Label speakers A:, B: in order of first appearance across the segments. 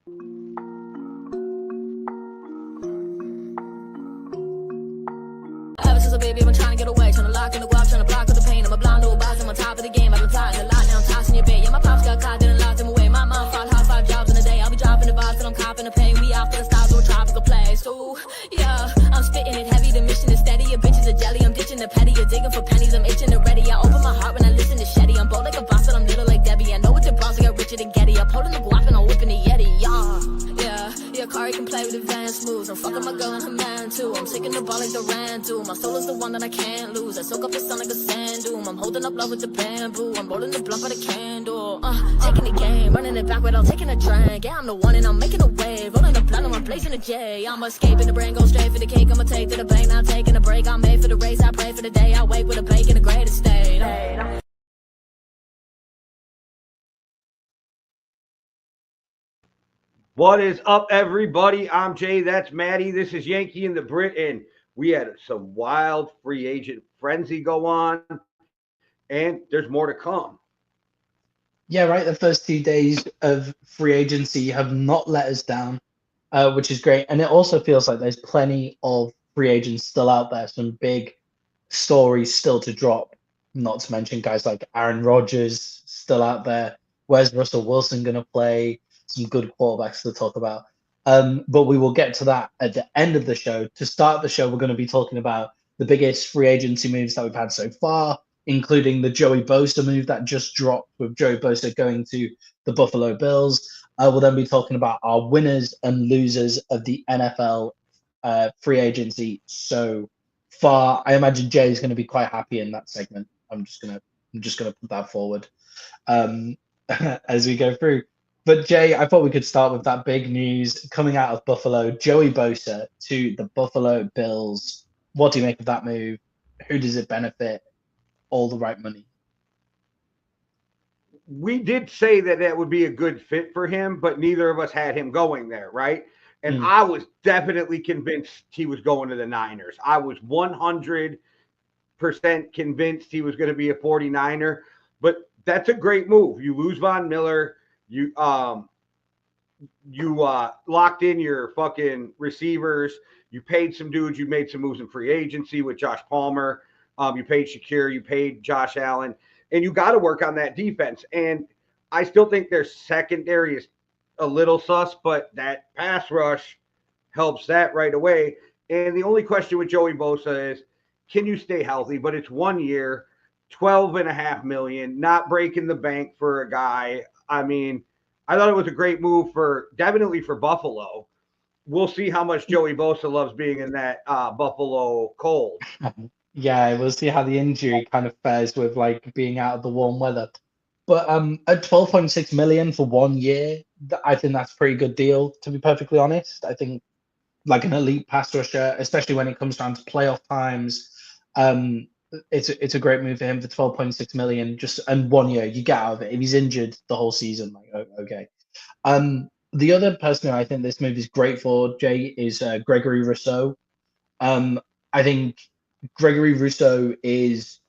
A: Ever since a baby, I've been trying to get away, trying to lock in the guap, trying to block with the pain. I'm a blind little boss, I'm on top of the game. I've been plotting a lot, now I'm tossing your bait. Yeah, my pops got caught, didn't lock them away. My mom fought hard, 5 jobs in a day. I'll be dropping the box and I'm copping the pain. We out for the styles of a tropical place. Ooh, yeah, I'm spitting it heavy, the mission is steady. Your bitch is a jelly, I'm ditching the petty. You're digging for pennies, I'm itching and ready. I open my heart when I listen to Shetty. I'm bold like a boss, but I'm little like Debbie. I know what the bros, I got Richard and Getty. I'm holding the guap and I'm whipping the Yeti, yeah, Kari can play with advanced moves. I'm fucking my girl and her man too. I'm taking the ball like Durant do. My soul is the one that I can't lose. I soak up the sun like a sand dune. I'm holding up love with the bamboo. I'm rolling the blunt by the candle. Taking the game, running it back without taking a drink. Yeah, I'm the one and I'm making a wave. Rolling the blunt and I'm blazing a J. I'm escaping the brain, go straight for the cake. I'ma take to the bank, not taking a break. I'm made for the race, I pray for the day. I wake with a bake in the greatest state.
B: What is up, everybody? I'm Jay. That's Maddie. This is Yankee and the Brit, and we had some wild free agent frenzy go on, and there's more to come.
C: Yeah, right. The first 2 days of free agency have not let us down, which is great. And it also feels like there's plenty of free agents still out there, some big stories still to drop, not to mention guys like Aaron Rodgers still out there. Where's Russell Wilson going to play? Some good quarterbacks to talk about. But we will get to that at the end of the show. To start the show, we're going to be talking about the biggest free agency moves that we've had so far, including the Joey Bosa move that just dropped with Joey Bosa going to the Buffalo Bills. We'll then be talking about our winners and losers of the NFL free agency so far. I imagine Jay is going to be quite happy in that segment. I'm just gonna put that forward as we go through. But Jay, I thought we could start with that big news coming out of Buffalo. Joey Bosa to the Buffalo Bills. What do you make of that move? Who does it benefit? All the right money.
B: We did say that would be a good fit for him, but neither of us had him going there, right? And I was definitely convinced he was going to the Niners. I was 100% convinced he was going to be a 49er, but that's a great move. You lose Von Miller. You locked in your fucking receivers. You paid some dudes. You made some moves in free agency with Josh Palmer. You paid Shakir. You paid Josh Allen. And you got to work on that defense. And I still think their secondary is a little sus, but that pass rush helps that right away. And the only question with Joey Bosa is, can you stay healthy? But it's 1 year, $12.5 million, not breaking the bank for a guy. I mean, I thought it was a great move definitely for Buffalo. We'll see how much Joey Bosa loves being in that Buffalo cold.
C: Yeah, we'll see how the injury kind of fares with like being out of the warm weather. But at 12.6 million for 1 year, I think that's a pretty good deal, to be perfectly honest. I think like an elite pass rusher, especially when it comes down to playoff times, it's a great move for him for 12.6 million just and 1 year. You get out of it. If he's injured the whole season, like okay. The other person who I think this move is great for, Jay, is Gregory Rousseau. I think Gregory Rousseau is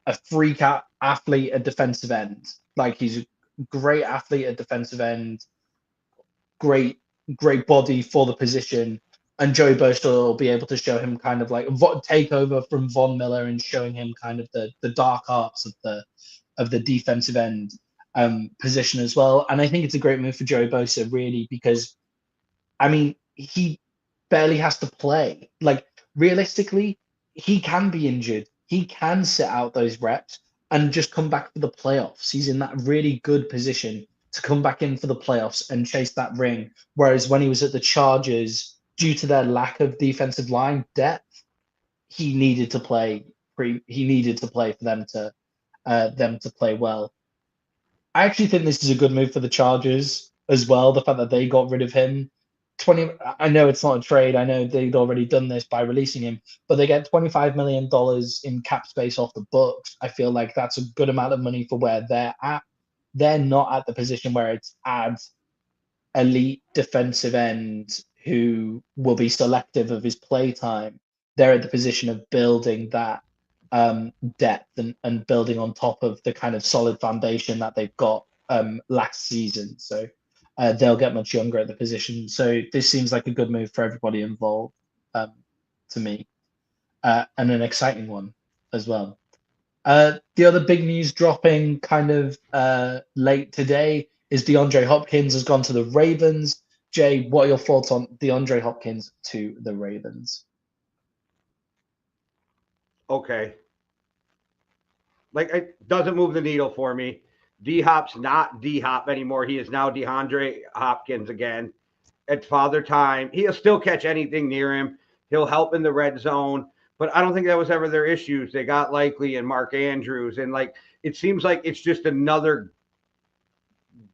C: a freak athlete at defensive end. Like he's a great athlete at defensive end, great body for the position. And Joey Bosa will be able to show him kind of like take over from Von Miller and showing him kind of the dark arts of the defensive end position as well. And I think it's a great move for Joey Bosa, really, because I mean he barely has to play. Like realistically, he can be injured. He can sit out those reps and just come back for the playoffs. He's in that really good position to come back in for the playoffs and chase that ring. Whereas when he was at the Chargers, due to their lack of defensive line depth, he needed to play for them to play well. I actually think this is a good move for the Chargers as well. The fact that they got rid of him. I know it's not a trade. I know they'd already done this by releasing him, but they get $25 million in cap space off the books. I feel like that's a good amount of money for where they're at. They're not at the position where it's adds elite defensive end who will be selective of his play time. They're at the position of building that depth and building on top of the kind of solid foundation that they've got last season. So they'll get much younger at the position. So this seems like a good move for everybody involved, to me, and an exciting one as well. The other big news dropping kind of late today is DeAndre Hopkins has gone to the Ravens. Jay, what are your thoughts on DeAndre Hopkins to the Ravens?
B: Okay. Like, it doesn't move the needle for me. D-Hop's not D-Hop anymore. He is now DeAndre Hopkins again. At Father Time, he'll still catch anything near him. He'll help in the red zone. But I don't think that was ever their issues. They got Likely and Mark Andrews. And, like, it seems like it's just another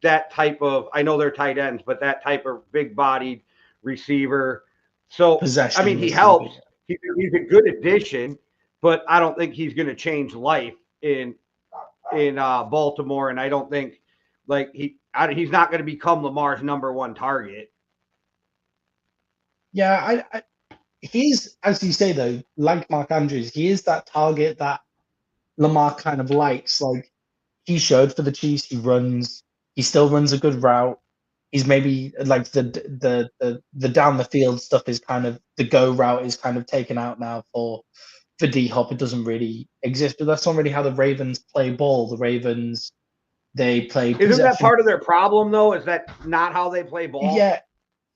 B: that type of, I know they're tight ends, but that type of big-bodied receiver. So,
C: Possession
B: I mean, he
C: is
B: helps. He's a good addition, but I don't think he's going to change life in Baltimore. And I don't think, like, he's not going to become Lamar's number one target.
C: Yeah, he's, as you say though, like Mark Andrews, he is that target that Lamar kind of likes. Like, he showed for the Chiefs, he still runs a good route. He's maybe like the down the field stuff is kind of, the go route is kind of taken out now for D-Hop. It doesn't really exist, but that's not really how the Ravens play ball. The Ravens, they play
B: Isn't
C: possession.
B: that part of their problem though? Is that not how they play ball?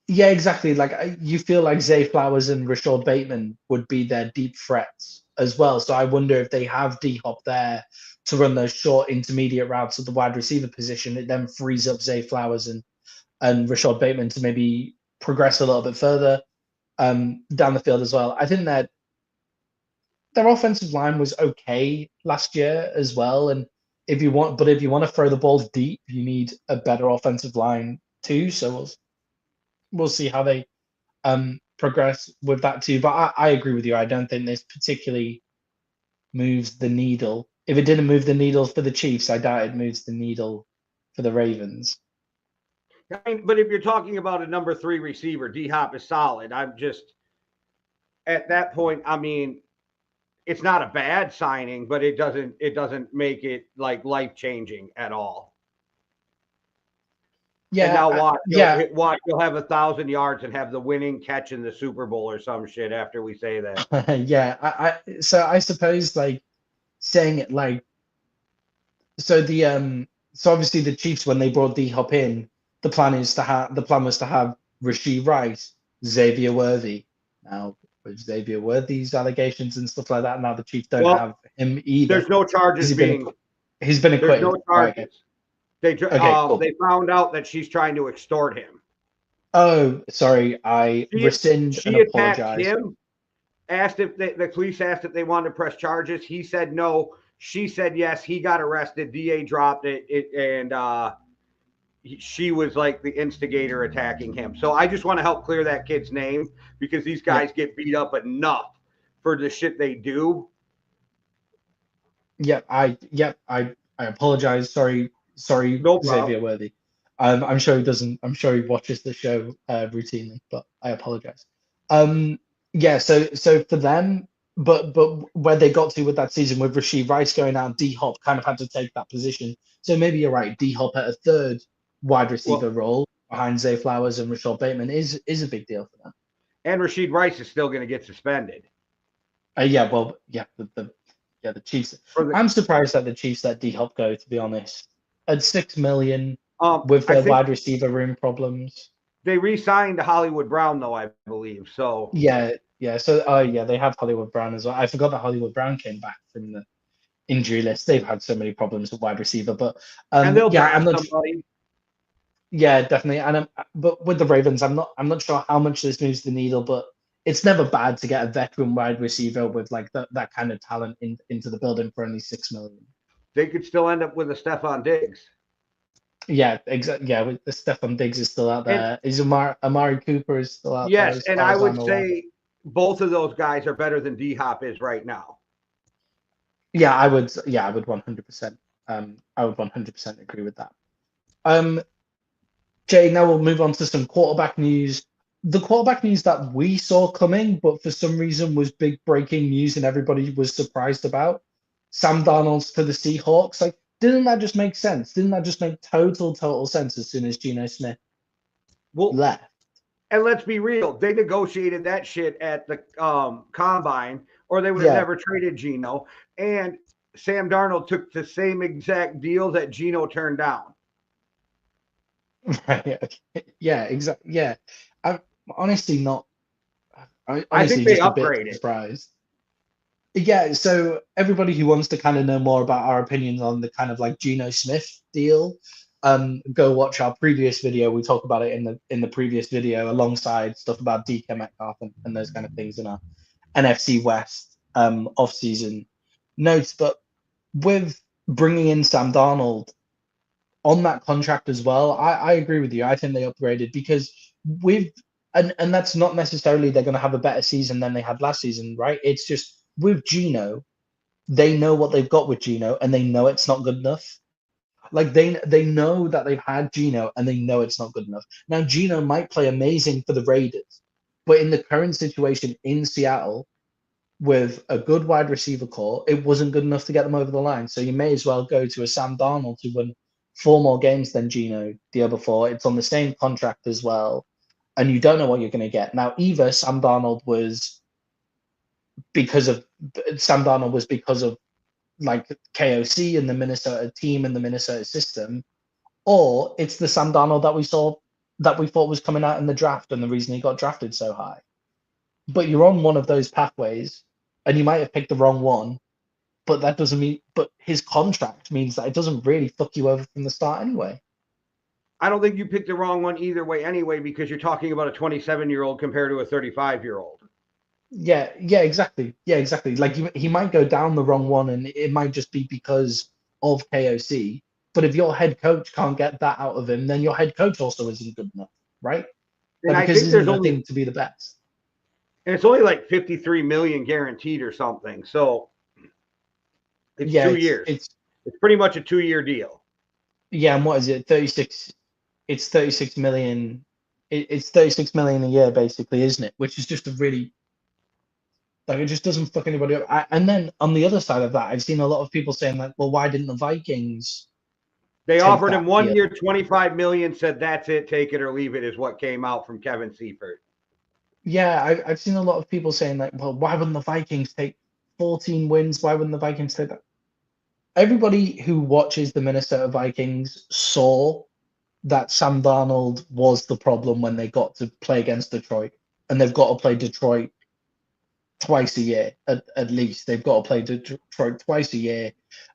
C: Yeah, exactly. Like, you feel like Zay Flowers and Rashad Bateman would be their deep threats as well. So I wonder if they have D-Hop there to run those short intermediate routes at the wide receiver position. It then frees up Zay Flowers and Rashad Bateman to maybe progress a little bit further down the field as well. I think that their offensive line was okay last year as well. And if you want to throw the ball deep, you need a better offensive line too. So we'll see how they progress with that too. But I agree with you. I don't think this particularly moves the needle. If it didn't move the needle for the Chiefs, I doubt it moves the needle for the Ravens.
B: I mean, but if you're talking about a number 3 receiver, D-Hop is solid. I'm just, at that point, I mean, it's not a bad signing, but it doesn't make it like life-changing at all.
C: Yeah.
B: And now watch, you'll have 1,000 yards and have the winning catch in the Super Bowl or some shit after we say that.
C: Yeah. So I suppose, like, saying it like, so obviously the Chiefs, when they brought D-Hop in, the plan was to have Rashee Rice, Xavier Worthy. Now, with Xavier Worthy's allegations and stuff like that, now the Chiefs don't have him either.
B: There's no charges
C: He's been acquitted.
B: There's no charges.
C: Right. Cool.
B: They found out that she's trying to extort him.
C: Oh, sorry. I rescind and apologize.
B: Attacked him, asked if the police asked if they wanted to press charges. He said no. She said yes. He got arrested. DA dropped it, and she was like the instigator attacking him. So I just want to help clear that kid's name, because these guys get beat up enough for the shit they do.
C: I apologize. Sorry, no Xavier Worthy. I'm sure he doesn't. I'm sure he watches the show routinely, but I apologize. So for them, but where they got to with that season with Rashee Rice going out, D-Hop kind of had to take that position. So maybe you're right. D-Hop at a third wide receiver role behind Zay Flowers and Rashad Bateman is a big deal for them.
B: And Rashee Rice is still going to get suspended.
C: The Chiefs. I'm surprised that the Chiefs let D-Hop go, to be honest. At $6 million with their wide receiver room problems.
B: They re-signed Hollywood Brown, though, I believe. So
C: yeah. So they have Hollywood Brown as well. I forgot that Hollywood Brown came back from the injury list. They've had so many problems with wide receiver, but
B: and they'll draft somebody.
C: Yeah, definitely. And but with the Ravens, I'm not sure how much this moves the needle, but it's never bad to get a veteran wide receiver with like that kind of talent into the building for only $6 million.
B: They could still end up with a Stephon Diggs.
C: Yeah, exactly. Yeah, with the Stephon Diggs is still out there. Is Amari Cooper is still out
B: there?
C: Yes,
B: and I would say both of those guys are better than D-Hop is right now.
C: Yeah, I would 100%. I would 100% agree with that. Jay, now we'll move on to some quarterback news. The quarterback news that we saw coming, but for some reason was big breaking news and everybody was surprised about. Sam Darnold's to the Seahawks. Like, didn't that just make sense? Didn't that just make total sense as soon as Geno Smith
B: Well,
C: left.
B: and let's be real, they negotiated that shit at the combine, or they would have
C: Yeah.
B: never traded Geno. And Sam Darnold took the same exact deal that Geno turned down.
C: Right. Yeah, exactly. Yeah. I'm honestly not. I
B: I think
C: honestly
B: they
C: just a bit
B: upgraded.
C: surprised. Yeah, so everybody who wants to kind of know more about our opinions on the kind of like Geno Smith deal, go watch our previous video. We talk about it in the previous video alongside stuff about DK Metcalf and those kind of things in our NFC West off-season notes. But with bringing in Sam Darnold on that contract as well, I agree with you. I think they upgraded because with and that's not necessarily they're going to have a better season than they had last season, right? It's just with Geno, they know what they've got with Geno, and they know it's not good enough. Like they know that they've had Geno, and they know it's not good enough. Now Geno might play amazing for the Raiders, but in the current situation in Seattle, with a good wide receiver core, it wasn't good enough to get them over the line. So you may as well go to a Sam Darnold who won 4 more games than Geno the other 4. It's on the same contract as well, and you don't know what you're going to get. Now, either because of Sam Darnold was because of like KOC and the Minnesota team and the Minnesota system, or it's the Sam Darnold that we thought was coming out in the draft and the reason he got drafted so high. But you're on one of those pathways, and you might have picked the wrong one, but that doesn't mean. But his contract means that it doesn't really fuck you over from the start anyway.
B: I don't think you picked the wrong one either way anyway, because you're talking about a 27-year-old compared to a 35-year-old.
C: Yeah, exactly. Yeah, exactly. Like he might go down the wrong one, and it might just be because of KOC. But if your head coach can't get that out of him, then your head coach also isn't good enough, right?
B: And I
C: Because
B: think
C: isn't
B: there's
C: the
B: only,
C: thing to be the best.
B: and it's only like 53 million guaranteed or something. So it's
C: Yeah,
B: 2 years. It's pretty much a 2-year deal.
C: Yeah, and what is it? 36. It's 36 million. It's 36 million a year, basically, isn't it? Which is just a really like it just doesn't fuck anybody up. And then on the other side of that, I've seen a lot of people saying like, well, why didn't the Vikings
B: They
C: take
B: offered him
C: that
B: 1
C: deal?
B: year, 25 million, said that's it, take it or leave it, is what came out from Kevin Seifert.
C: Yeah, I've seen a lot of people saying like, well, why wouldn't the Vikings take 14 wins? Why wouldn't the Vikings take that? Everybody who watches the Minnesota Vikings saw that Sam Darnold was the problem when they got to play against Detroit, and they've got to play Detroit twice a year at least. They've got to play Detroit twice a year,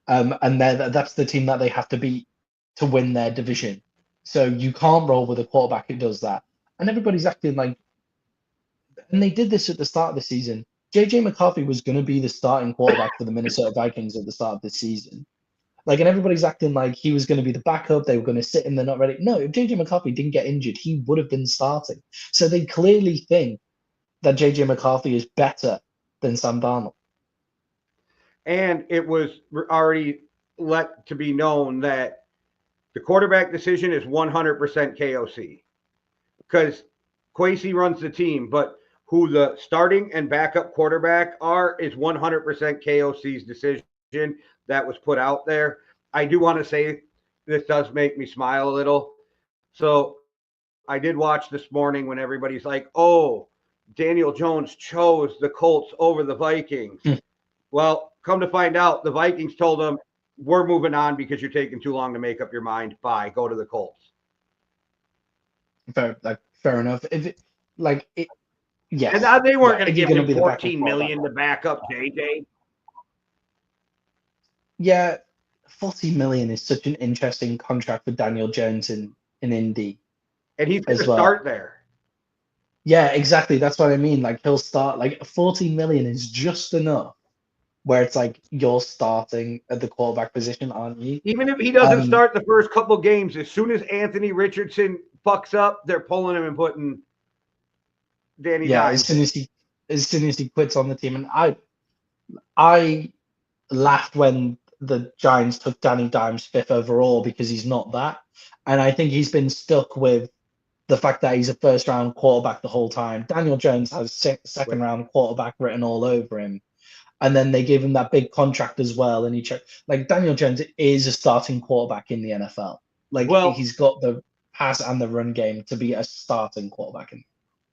C: and that's the team that they have to beat to win their division. So you can't roll with a quarterback who does that. And everybody's acting like, and they did this at the start of the season. JJ McCarthy was going to be the starting quarterback for the Minnesota Vikings at the start of the season. Like, and everybody's acting like he was going to be the backup. They were going to sit and they're not ready. No, if JJ McCarthy didn't get injured, he would have been starting. So they clearly think that JJ McCarthy is better than Sam Darnold.
B: And it was already let to be known that the quarterback decision is 100% KOC, because Kwesi runs the team, but who the starting and backup quarterback are is 100% KOC's decision that was put out there. I do want to say this does make me smile a little. So I did watch this morning when everybody's like, oh, Daniel Jones chose the Colts over the Vikings. Well, come to find out, the Vikings told him, we're moving on because you're taking too long to make up your mind. Bye. Go to the Colts.
C: Fair enough. Yes.
B: And they weren't going to
C: if you're
B: give
C: gonna
B: him
C: be the backup
B: 14 million to back up JJ.
C: Yeah, 40 million is such an interesting contract for Daniel Jones in Indy.
B: And he's going to
C: as well.
B: start there.
C: Yeah, exactly. That's what I mean. Like he'll start like 40 million is just enough where it's like you're starting at the quarterback position, aren't you?
B: Even if he doesn't start the first couple games, as soon as Anthony Richardson fucks up, they're pulling him and putting Danny Dimes.
C: As soon as he quits on the team. And I laughed when the Giants took Danny Dimes 5th overall because he's not that. And I think he's been stuck with the fact that he's a first-round quarterback the whole time. Daniel Jones has second-round quarterback written all over him. And then they gave him that big contract as well. And he checked, like Daniel Jones is a starting quarterback in the NFL. Like he's got the pass and the run game to be a starting quarterback in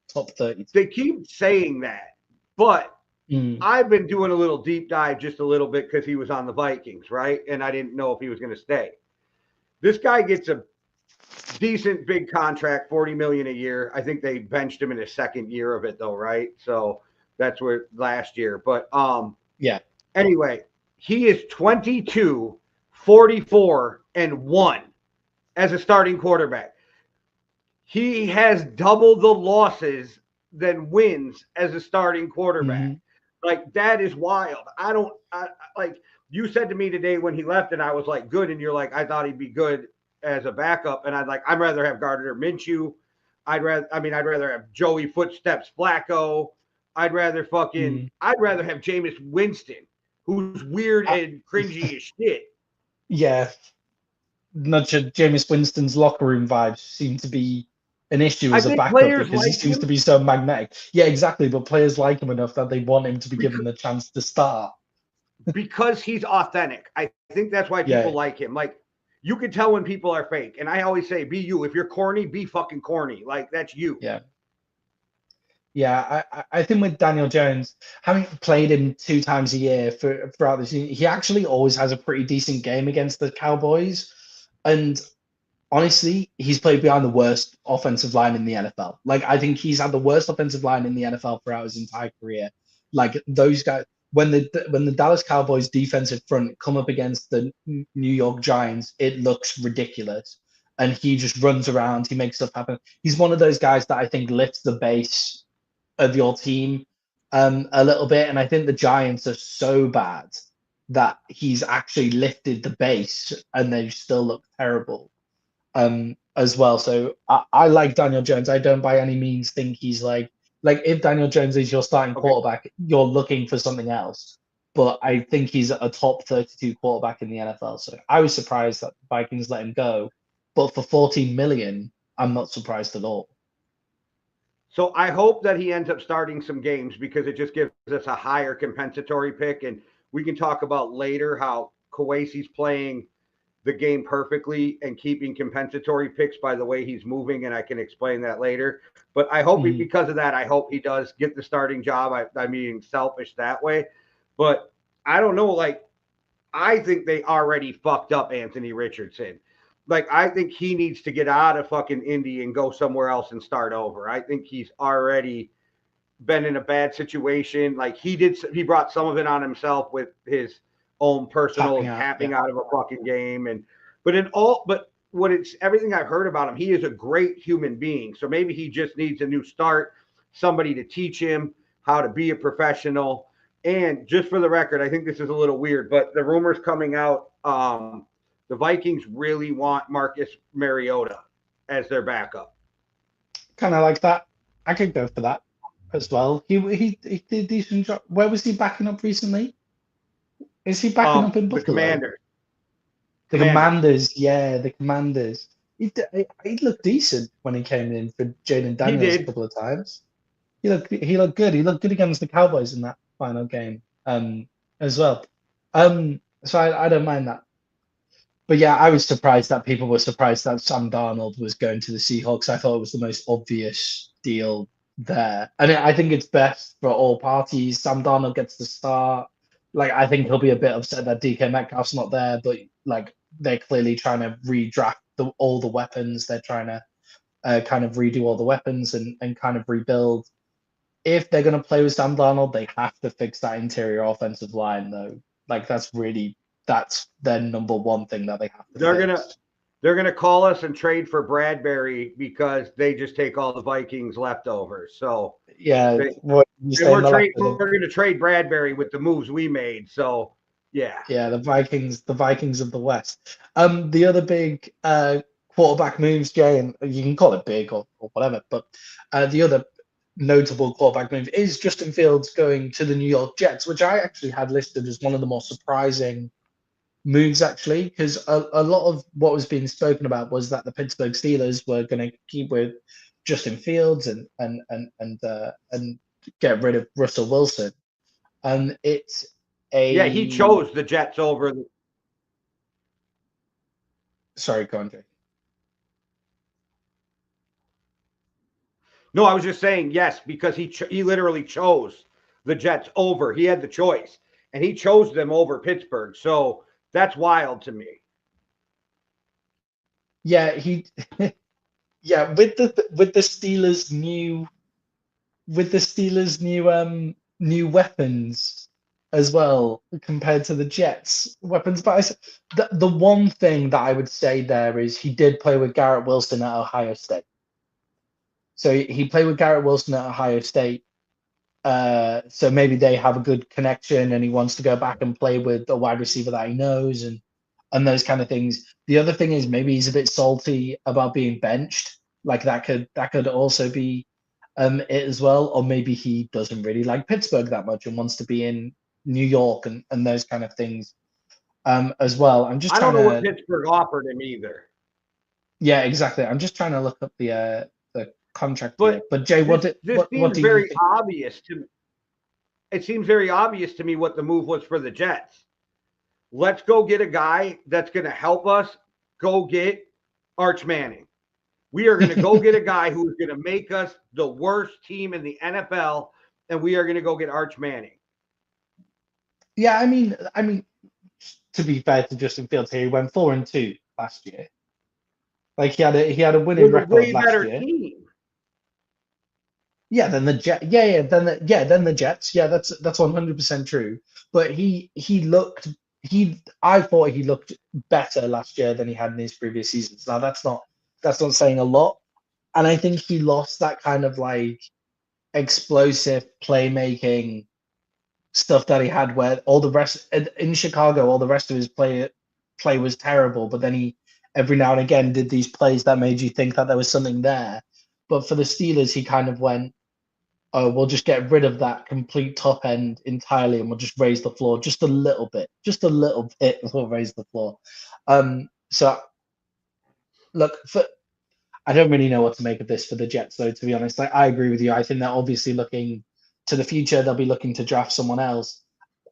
C: top 30.
B: They keep saying that, but
C: Mm.
B: I've been doing a little deep dive just a little bit because he was on the Vikings, right? And I didn't know if he was going to stay. This guy gets a decent big contract, $40 million a year. I think they benched him in his second year of it, though, right? So that's where last year. But
C: yeah.
B: Anyway, he is 22, 44, and 1 as a starting quarterback. He has double the losses than wins as a starting quarterback.
C: Mm-hmm.
B: Like, that is wild. Like, you said to me today when he left, and I was like, good. And you're like, I thought he'd be good as a backup. And I'd rather have Gardner Minshew. I'd rather have Joey Footsteps Flacco. I'd rather have Jameis Winston, who's weird and cringy as shit.
C: Yeah. Not sure Jameis Winston's locker room vibes seem to be an issue as a backup because he seems to be so magnetic. Yeah, exactly. But players like him enough that they want him to be given the chance to start.
B: Because he's authentic. I think that's why people like him. Like, you can tell when people are fake. And I always say, be you. If you're corny, be fucking corny. Like, that's you.
C: Yeah. Yeah, I think with Daniel Jones, having played him 2 times a year throughout the season, he actually always has a pretty decent game against the Cowboys. And honestly, he's played behind the worst offensive line in the NFL. Like, I think he's had the worst offensive line in the NFL throughout his entire career. Like, those guys, when the Dallas Cowboys defensive front come up against the New York Giants, it looks ridiculous. And he just runs around, he makes stuff happen. He's one of those guys that I think lifts the base of your team a little bit. And I think the Giants are so bad that he's actually lifted the base and they still look terrible as well. So I like Daniel Jones. I don't by any means think he's like if Daniel Jones is your starting quarterback, you're looking for something else. But I think he's a top 32 quarterback in the NFL. So I was surprised that the Vikings let him go. But for 14 million, I'm not surprised at all.
B: So I hope that he ends up starting some games because it just gives us a higher compensatory pick. And we can talk about later how Kawasi's playing the game perfectly and keeping compensatory picks by the way he's moving. And I can explain that later. But I hope because of that, I hope he does get the starting job. I'm being selfish that way. But I don't know. Like, I think they already fucked up Anthony Richardson. Like, I think he needs to get out of fucking Indy and go somewhere else and start over. I think he's already been in a bad situation. Like, he brought some of it on himself with his own personal tapping out of a fucking game. But everything I've heard about him, he is a great human being. So maybe he just needs a new start, somebody to teach him how to be a professional. And just for the record, I think this is a little weird, but the rumors coming out, the Vikings really want Marcus Mariota as their backup.
C: Kind of like that. I could go for that as well. He did a decent job. Where was he backing up recently? Is he backing up in Buffalo?
B: The Commanders.
C: The Commanders, yeah, the Commanders. He looked decent when he came in for Jaden Daniels a couple of times. He looked good. He looked good against the Cowboys in that final game as well. So I don't mind that. But yeah, I was surprised that people were surprised that Sam Darnold was going to the Seahawks. I thought it was the most obvious deal there. And I think it's best for all parties. Sam Darnold gets the start. Like, I think he'll be a bit upset that DK Metcalf's not there, but like, they're clearly trying to redraft all the weapons. They're trying to kind of redo all the weapons and kind of rebuild. If they're going to play with Sam Darnold, they have to fix that interior offensive line, though. Like, that's their number one thing that they have to fix.
B: They're gonna call us and trade for Bradbury because they just take all the Vikings leftovers. So
C: yeah,
B: we're going to trade Bradbury with the moves we made. So yeah,
C: the Vikings of the West. The other big quarterback moves, Jay, and you can call it big or whatever, but the other notable quarterback move is Justin Fields going to the New York Jets, which I actually had listed as one of the more surprising moves, actually, because a lot of what was being spoken about was that the Pittsburgh Steelers were going to keep with Justin Fields and get rid of Russell Wilson. And
B: he chose the Jets over.
C: Sorry, go on, Jay.
B: No, I was just saying yes because he literally chose the Jets over. He had the choice, and he chose them over Pittsburgh. So that's wild to me.
C: Yeah, he yeah, with the Steelers new weapons as well compared to the Jets weapons. But the one thing that I would say there is he did play with Garrett Wilson at Ohio State. So he played with Garrett Wilson at Ohio State. So maybe they have a good connection and he wants to go back and play with a wide receiver that he knows and those kind of things. The other thing is maybe he's a bit salty about being benched. Like that could also be it as well. Or maybe he doesn't really like Pittsburgh that much and wants to be in New York and those kind of things as well. I'm just
B: I don't
C: trying
B: know what
C: to
B: Pittsburgh offered him either.
C: yeah, exactly. I'm just trying to look up the contract here.
B: But
C: But Jay,
B: this
C: what
B: seems
C: do you
B: very
C: think?
B: obvious to me. It seems very obvious to me what the move was for the Jets. Let's go get a guy that's going to help us go get Arch Manning. We are going to go get a guy who is going to make us the worst team in the NFL, and we are going to go get Arch Manning.
C: Yeah, I mean, to be fair to Justin Fields here, he went 4-2 last year. Like he had a winning
B: With a
C: record
B: way
C: last
B: better
C: year.
B: team.
C: Yeah, then the Jet. Yeah, then the Jets. Yeah, that's 100% true. But I thought he looked better last year than he had in his previous seasons. Now that's not saying a lot, and I think he lost that kind of like explosive playmaking stuff that he had where all the rest in Chicago, all the rest of his play was terrible, but then he every now and again did these plays that made you think that there was something there. But for the Steelers, he kind of went, oh, we'll just get rid of that complete top end entirely and we'll just raise the floor just a little bit. Just a little bit we'll raise the floor. So look, I don't really know what to make of this for the Jets, though, to be honest. Like, I agree with you. I think they're obviously looking to the future. They'll be looking to draft someone else.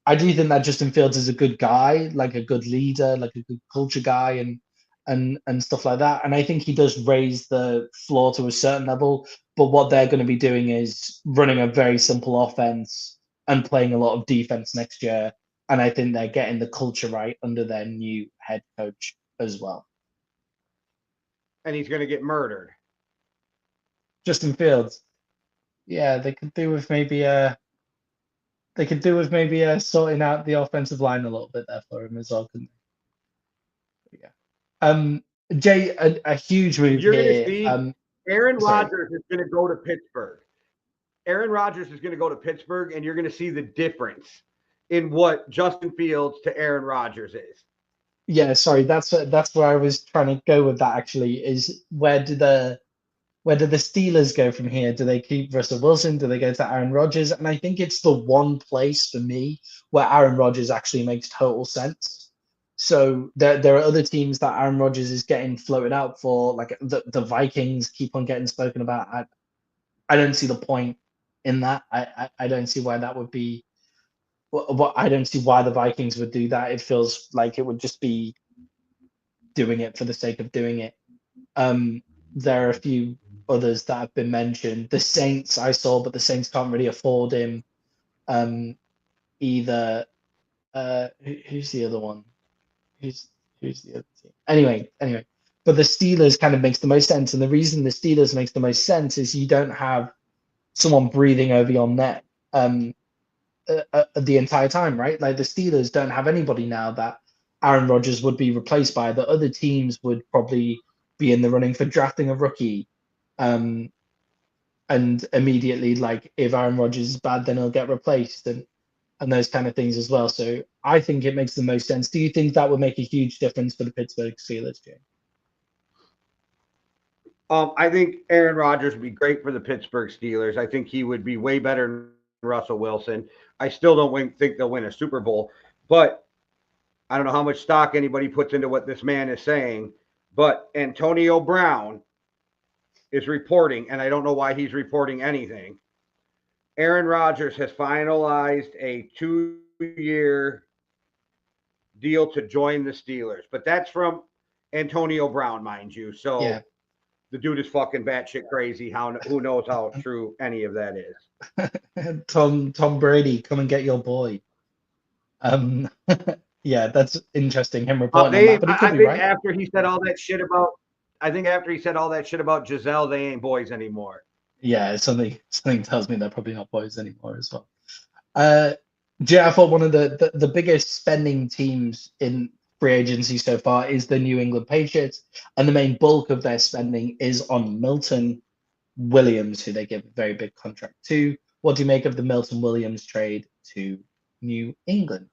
C: I do think that Justin Fields is a good guy, like a good leader, like a good culture guy, and stuff like that. And I think he does raise the floor to a certain level. But what they're going to be doing is running a very simple offense and playing a lot of defense next year. And I think they're getting the culture right under their new head coach as well.
B: And he's going to get murdered.
C: Justin Fields, yeah, they could do with maybe sorting out the offensive line a little bit there for him as well, couldn't they? Yeah. Jay, a huge move
B: You're going to
C: here.
B: see Aaron
C: Sorry.
B: Rodgers is going to go to Pittsburgh. Aaron Rodgers is going to go to Pittsburgh, and you're going to see the difference in what Justin Fields to Aaron Rodgers is.
C: Yeah, sorry, that's where I was trying to go with that actually, is where do the Steelers go from here? Do they keep Russell Wilson? Do they go to Aaron Rodgers? And I think it's the one place for me where Aaron Rodgers actually makes total sense. So there are other teams that Aaron Rodgers is getting floated out for, like the Vikings keep on getting spoken about. I don't see the point in that. I don't see why that would be. What I don't see why the Vikings would do that. It feels like it would just be doing it for the sake of doing it. There are a few others that have been mentioned. The Saints I saw, but the Saints can't really afford him either. Who's the other one? Who's the other team? Anyway, but the Steelers kind of makes the most sense, and the reason the Steelers makes the most sense is you don't have someone breathing over your neck the entire time, right? Like the Steelers don't have anybody now that Aaron Rodgers would be replaced by. The other teams would probably be in the running for drafting a rookie. And immediately, like if Aaron Rodgers is bad, then he'll get replaced and those kind of things as well. So I think it makes the most sense. Do you think that would make a huge difference for the Pittsburgh Steelers, Jay?
B: I think Aaron Rodgers would be great for the Pittsburgh Steelers. I think he would be way better than Russell Wilson. I still don't think they'll win a Super Bowl, but I don't know how much stock anybody puts into what this man is saying. But Antonio Brown is reporting, and I don't know why he's reporting anything. Aaron Rodgers has finalized a 2-year deal to join the Steelers, but that's from Antonio Brown, mind you. So
C: Yeah.
B: the dude is fucking batshit crazy. Who knows how true any of that is?
C: Tom Brady, come and get your boy. Um, yeah, that's interesting. Him reporting on that, but he could
B: I
C: be
B: think
C: right.
B: after he said all that shit about, I think after he said all that shit about Giselle, they ain't boys anymore.
C: Yeah, something tells me they're probably not boys anymore as well. I thought one of the biggest spending teams in free agency so far is the New England Patriots, and the main bulk of their spending is on Milton Williams, who they give a very big contract to. What do you make of the Milton Williams trade to New England?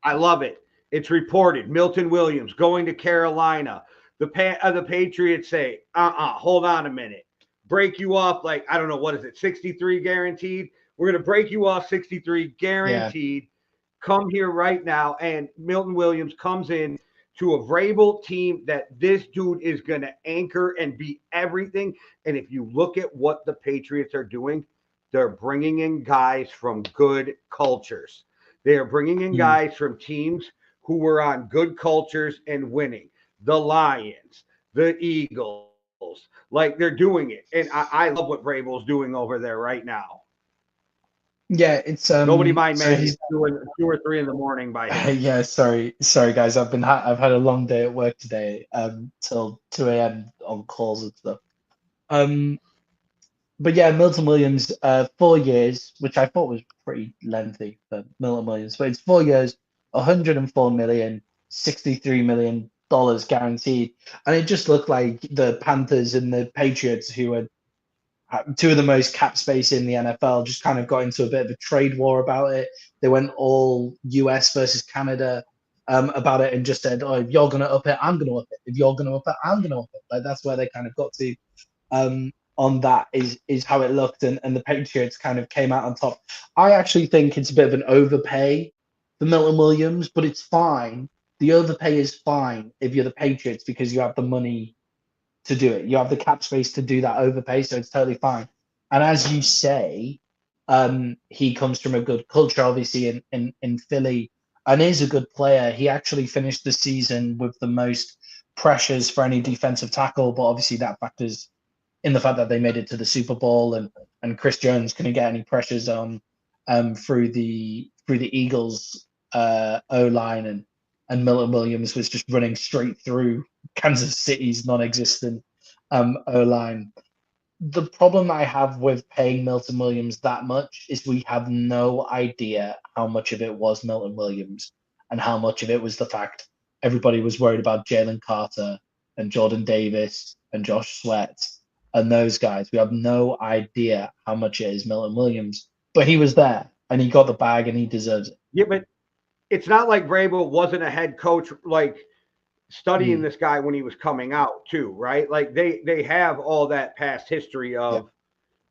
B: I love it. It's reported. Milton Williams going to Carolina. The Patriots say, hold on a minute. Break you off like, I don't know, what is it, 63 guaranteed? We're going to break you off 63 guaranteed. Yeah. Come here right now. And Milton Williams comes in to a Vrabel team that this dude is going to anchor and be everything. And if you look at what the Patriots are doing, they're bringing in guys from good cultures. They are bringing in guys from teams who were on good cultures and winning. The Lions, the Eagles, like they're doing it. And I love what Vrabel's doing over there right now.
C: Yeah, it's
B: nobody mind man. He's doing 2 or 3 in the morning by him.
C: Yeah, sorry guys. I've had a long day at work today, till 2 a.m. on calls and stuff. But yeah, Milton Williams, 4 years, which I thought was pretty lengthy for Milton Williams, but it's 4 years, 104 million, $63 million guaranteed. And it just looked like the Panthers and the Patriots, who are two of the most cap space in the NFL, just kind of got into a bit of a trade war about it. They went all US versus Canada about it and just said, oh, if you're going to up it, I'm going to up it. If you're going to up it, I'm going to up it. Like that's where they kind of got to. On that is how it looked, and the Patriots kind of came out on top. I actually think it's a bit of an overpay for Milton Williams, but it's fine. The overpay is fine if you're the Patriots because you have the money to do it. You have the cap space to do that overpay, so it's totally fine. And as you say, he comes from a good culture, obviously in Philly, and is a good player. He actually finished the season with the most pressures for any defensive tackle, but obviously that factors in the fact that they made it to the Super Bowl, and Chris Jones couldn't get any pressures on through the Eagles O-line, and Milton Williams was just running straight through Kansas City's non-existent O-line. The problem I have with paying Milton Williams that much is we have no idea how much of it was Milton Williams and how much of it was the fact everybody was worried about Jalen Carter and Jordan Davis and Josh Sweat and those guys. We have no idea how much it is Milton Williams, but he was there and he got the bag and he deserves it.
B: Yeah, but it's not like Vrabel wasn't a head coach, like studying this guy when he was coming out too, right? Like they have all that past history of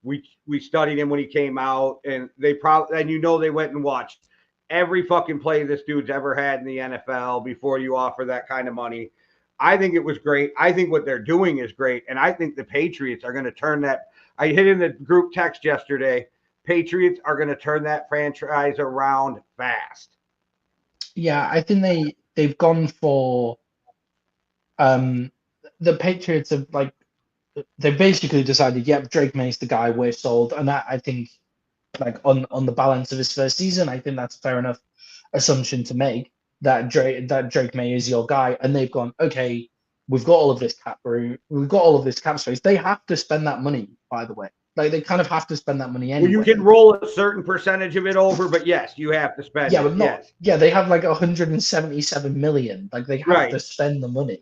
B: we studied him when he came out, and they probably, and they went and watched every fucking play this dude's ever had in the NFL before you offer that kind of money. I think it was great. I think what they're doing is great. And I think the Patriots are going to turn that. I hit in the group text yesterday. Patriots are going to turn that franchise around fast.
C: Yeah, I think they've gone for the Patriots have they basically decided, yep, Drake May's the guy, we're sold. And I think like on the balance of his first season, I think that's a fair enough assumption to make. That Drake May is your guy, and they've gone, okay, we've got all of this cap room, we've got all of this cap space. They have to spend that money, by the way. Like they kind of have to spend that money anyway.
B: Well, you can roll a certain percentage of it over, but yes, you have to spend
C: it.
B: But
C: not, yeah, they have like 177 million. Like they have to spend the money.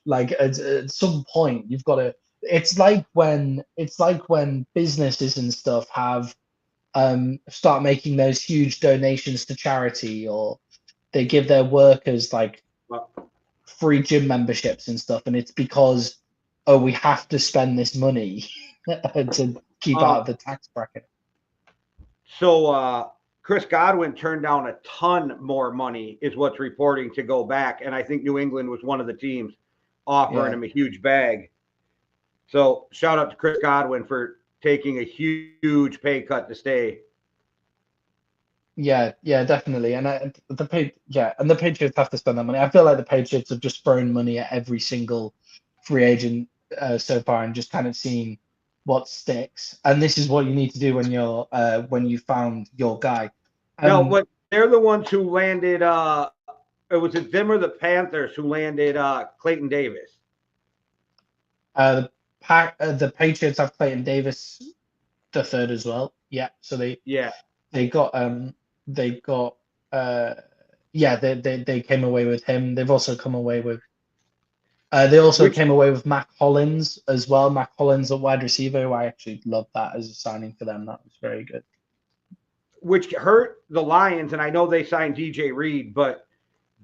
C: Like at some point, you've got to. It's like when businesses and stuff have start making those huge donations to charity, or they give their workers like free gym memberships and stuff, and it's because we have to spend this money to keep out of the tax bracket.
B: So Chris Godwin turned down a ton more money, is what's reporting, to go back, and I think New England was one of the teams offering him a huge bag. So shout out to Chris Godwin for taking a huge pay cut to stay.
C: Yeah, definitely. And the Patriots have to spend that money. I feel like the Patriots have just thrown money at every single free agent so far and just kind of seeing what sticks. And this is what you need to do when you found your guy.
B: No, but they're the ones who landed. It was them or the Panthers who landed Clayton Davis.
C: The Patriots have Clayton Davis the third as well. Yeah, so they got they came away with him. They've also come away with came away with Mac Hollins as well. Mac Hollins at wide receiver, who I actually love that as a signing for them. That was very good.
B: Which hurt the Lions, and I know they signed DJ Reed, but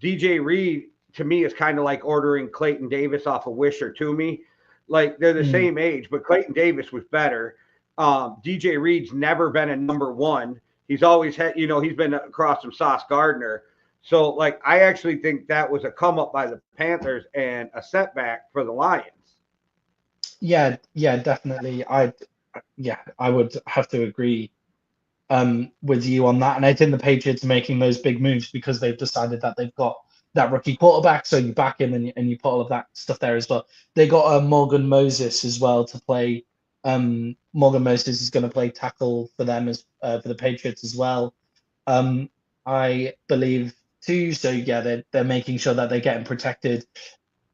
B: DJ Reed to me is kind of like ordering Clayton Davis off of Wish or Toomey. Like they're the same age, but Clayton Davis was better. DJ Reed's never been a number one. He's always had, he's been across from Sauce Gardner. So, like, I actually think that was a come up by the Panthers and a setback for the Lions.
C: Yeah, definitely. I would have to agree with you on that. And I think the Patriots are making those big moves because they've decided that they've got that rookie quarterback. So you back him and you put all of that stuff there as well. They got Morgan Moses as well to play. Morgan Moses is going to play tackle for them as for the Patriots as well. I believe too. So yeah, they're making sure that they're getting protected.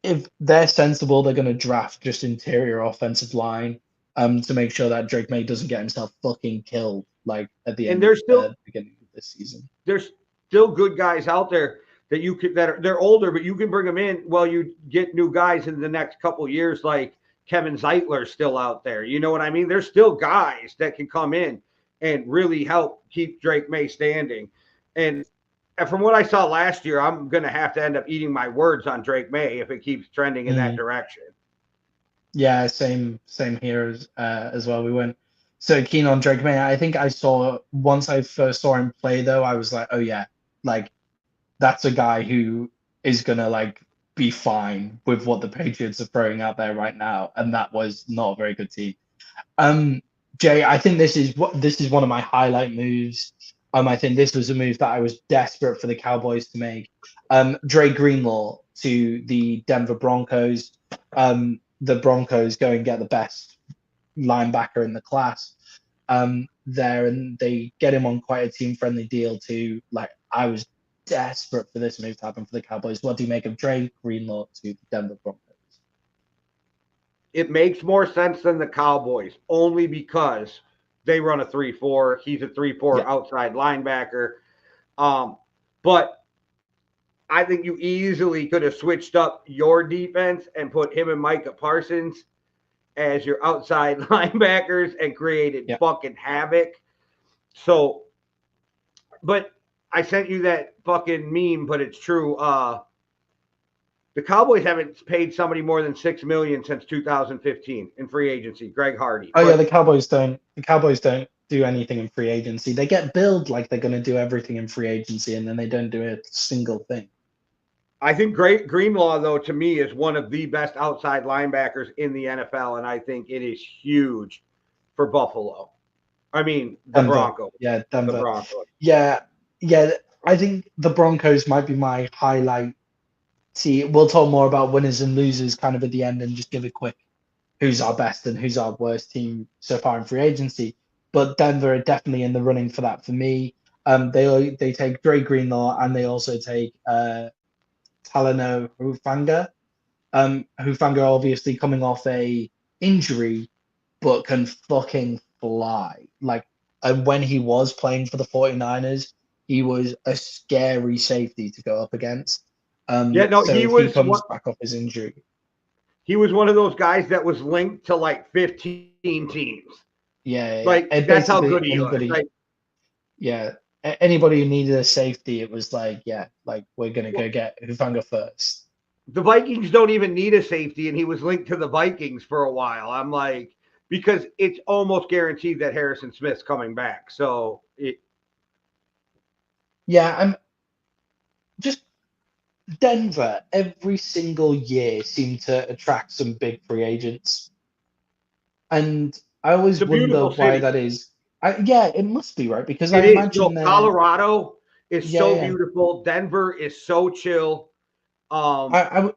C: If they're sensible, they're going to draft just interior offensive line to make sure that Drake May doesn't get himself fucking killed like at the end of the beginning of this season.
B: There's still good guys out there that you could they're older, but you can bring them in while you get new guys in the next couple of years, like Kevin Zeitler's still out there. You know what I mean? There's still guys that can come in and really help keep Drake May standing. And from what I saw last year, I'm going to have to end up eating my words on Drake May if it keeps trending in that direction.
C: Yeah, same here as well. We weren't so keen on Drake May. I think I saw once I first saw him play though, I was like, oh yeah, like that's a guy who is gonna like be fine with what the Patriots are throwing out there right now, and that was not a very good team. Jay, I think this is one of my highlight moves. I think this was a move that I was desperate for the Cowboys to make. Dre Greenlaw to the Denver Broncos. The Broncos go and get the best linebacker in the class there, and they get him on quite a team-friendly deal too. Like, I was desperate for this move to happen for the Cowboys. What do you make of Dre Greenlaw to the Denver Broncos?
B: It makes more sense than the Cowboys, only because they run a 3-4. He's a 3-4 outside linebacker. But I think you easily could have switched up your defense and put him and Micah Parsons as your outside linebackers and created fucking havoc. So, but I sent you that fucking meme, but it's true. The Cowboys haven't paid somebody more than $6 million since 2015 in free agency. Greg Hardy.
C: Oh yeah, the Cowboys don't do anything in free agency. They get billed like they're going to do everything in free agency, and then they don't do a single thing.
B: I think Greenlaw, though, to me, is one of the best outside linebackers in the NFL, and I think it is huge for Buffalo. I mean, the Broncos.
C: Yeah, Denver.
B: The Broncos.
C: Yeah. I think the Broncos might be my highlight. See, we'll talk more about winners and losers kind of at the end and just give a quick who's our best and who's our worst team so far in free agency. But Denver are definitely in the running for that for me. They take Dre Greenlaw and they also take Talanoa Hufanga. Hufanga obviously coming off a injury, but can fucking fly. Like, and when he was playing for the 49ers, he was a scary safety to go up against.
B: He
C: comes back off his injury.
B: He was one of those guys that was linked to like 15 teams.
C: Yeah,
B: like that's how good he was. Like,
C: anybody who needed a safety, it was like, we're gonna go get Hufanga first.
B: The Vikings don't even need a safety, and he was linked to the Vikings for a while. I'm like, because it's almost guaranteed that Harrison Smith's coming back. So
C: I'm just Denver every single year seem to attract some big free agents, and I always wonder why that is. It must be, right, because I imagine
B: Colorado is so beautiful. Denver is so chill.
C: I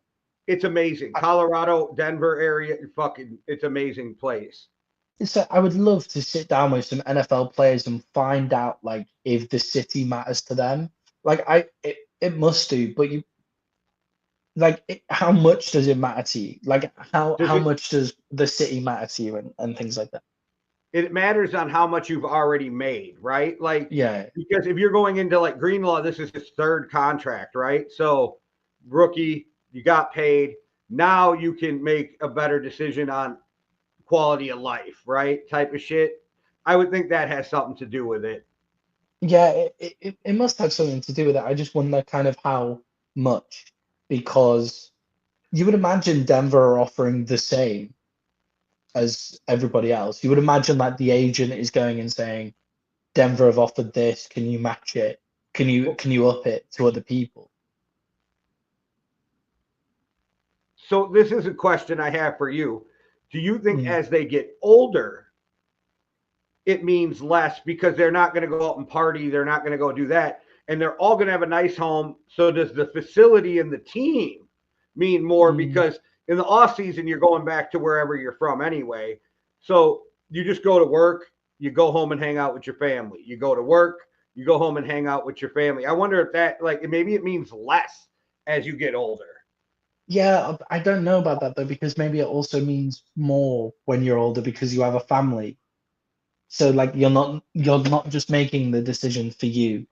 B: It's amazing. Colorado, Denver area, fucking, it's amazing place.
C: So I would love to sit down with some NFL players and find out like if the city matters to them. Like it must do, but you like how much does it matter to you? Like
B: Does
C: how
B: it?
C: much does the city matter to you and things like that?
B: It matters on how much you've already made, right? Like,
C: Yeah,
B: because if you're going into like Greenlaw, this is his third contract, right? So, rookie, you got paid. Now you can make a better decision on quality of life, right? Type of shit. I would think that has something to do with it.
C: yeah, it must have something to do with it. I just wonder kind of how much, because you would imagine Denver are offering the same as everybody else. You would imagine like the agent is going and saying, Denver have offered this, can you match it? Can you up it to other people?
B: So, this is a question I have for you. Do you think
C: Mm,
B: as they get older, it means less because they're not going to go out and party, they're not going to go do that, and they're all going to have a nice home? So does the facility and the team mean more
C: mm.
B: because in the off season you're going back to wherever you're from anyway? So you just go to work, you go home and hang out with your family. You go to work, you go home and hang out with your family. I wonder if that, like, maybe it means less as you get older.
C: Yeah, I don't know about that though, because maybe it also means more when you're older because you have a family. So like you're not just making the decision for you,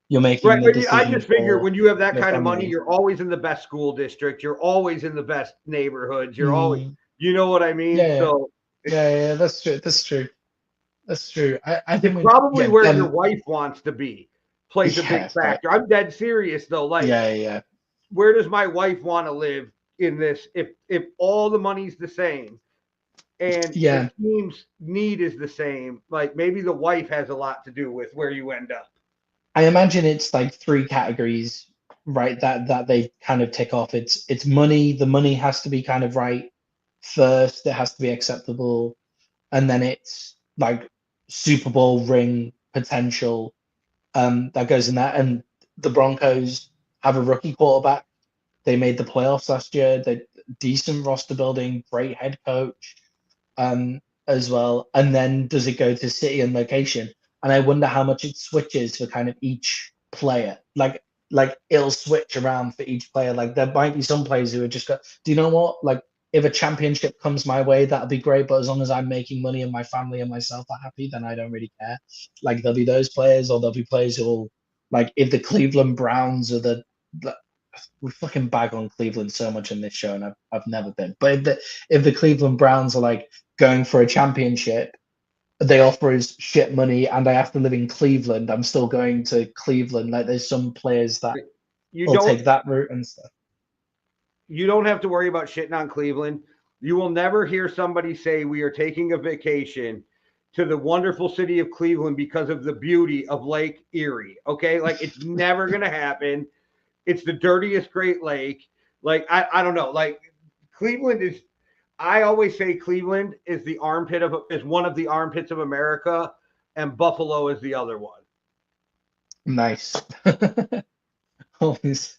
C: you're
B: Right.
C: making the
B: I
C: decision
B: just figure
C: for
B: when you have that
C: your
B: kind of money,
C: family.
B: you're always in the best school district. You're always in the best neighborhoods. You're always,
C: Mm,
B: you know what I mean?
C: yeah,
B: So
C: yeah, that's true. That's true. That's true. I think
B: it's
C: when
B: probably
C: yeah,
B: where your
C: then
B: wife wants to be plays a big
C: yeah, fair.
B: factor. I'm dead serious though. Like,
C: Yeah, yeah,
B: where does my wife want to live in this? If all the money's the same and the
C: yeah.
B: team's need is the same, like maybe the wife has a lot to do with where you end up.
C: I imagine it's like three categories, right? That they kind of tick off. It's money. The money has to be kind of right first. It has to be acceptable, and then it's like Super Bowl ring potential. That goes in that. And the Broncos have a rookie quarterback. They made the playoffs last year. They decent roster building, great head coach, as well. And then does it go to city and location? And I wonder how much it switches for kind of each player. Like it'll switch around for each player. Like there might be some players who are just go, do you know what? Like if a championship comes my way, that'll be great. But as long as I'm making money and my family and myself are happy, then I don't really care. Like there'll be those players, or there'll be players who will like if the Cleveland Browns are the we fucking bag on Cleveland so much in this show, and I've never been. But if the Cleveland Browns are like going for a championship, they offer us shit money, and I have to live in Cleveland, I'm still going to Cleveland. Like there's some players that
B: You
C: will
B: don't
C: take that route and stuff.
B: you don't have to worry about shitting on Cleveland. You will never hear somebody say we are taking a vacation to the wonderful city of Cleveland because of the beauty of Lake Erie. Okay, like it's never gonna happen. It's the dirtiest Great Lake. Like I don't know. Like Cleveland is. I always say Cleveland is the armpit of is one of the armpits of America, and Buffalo is the other one.
C: Nice. always,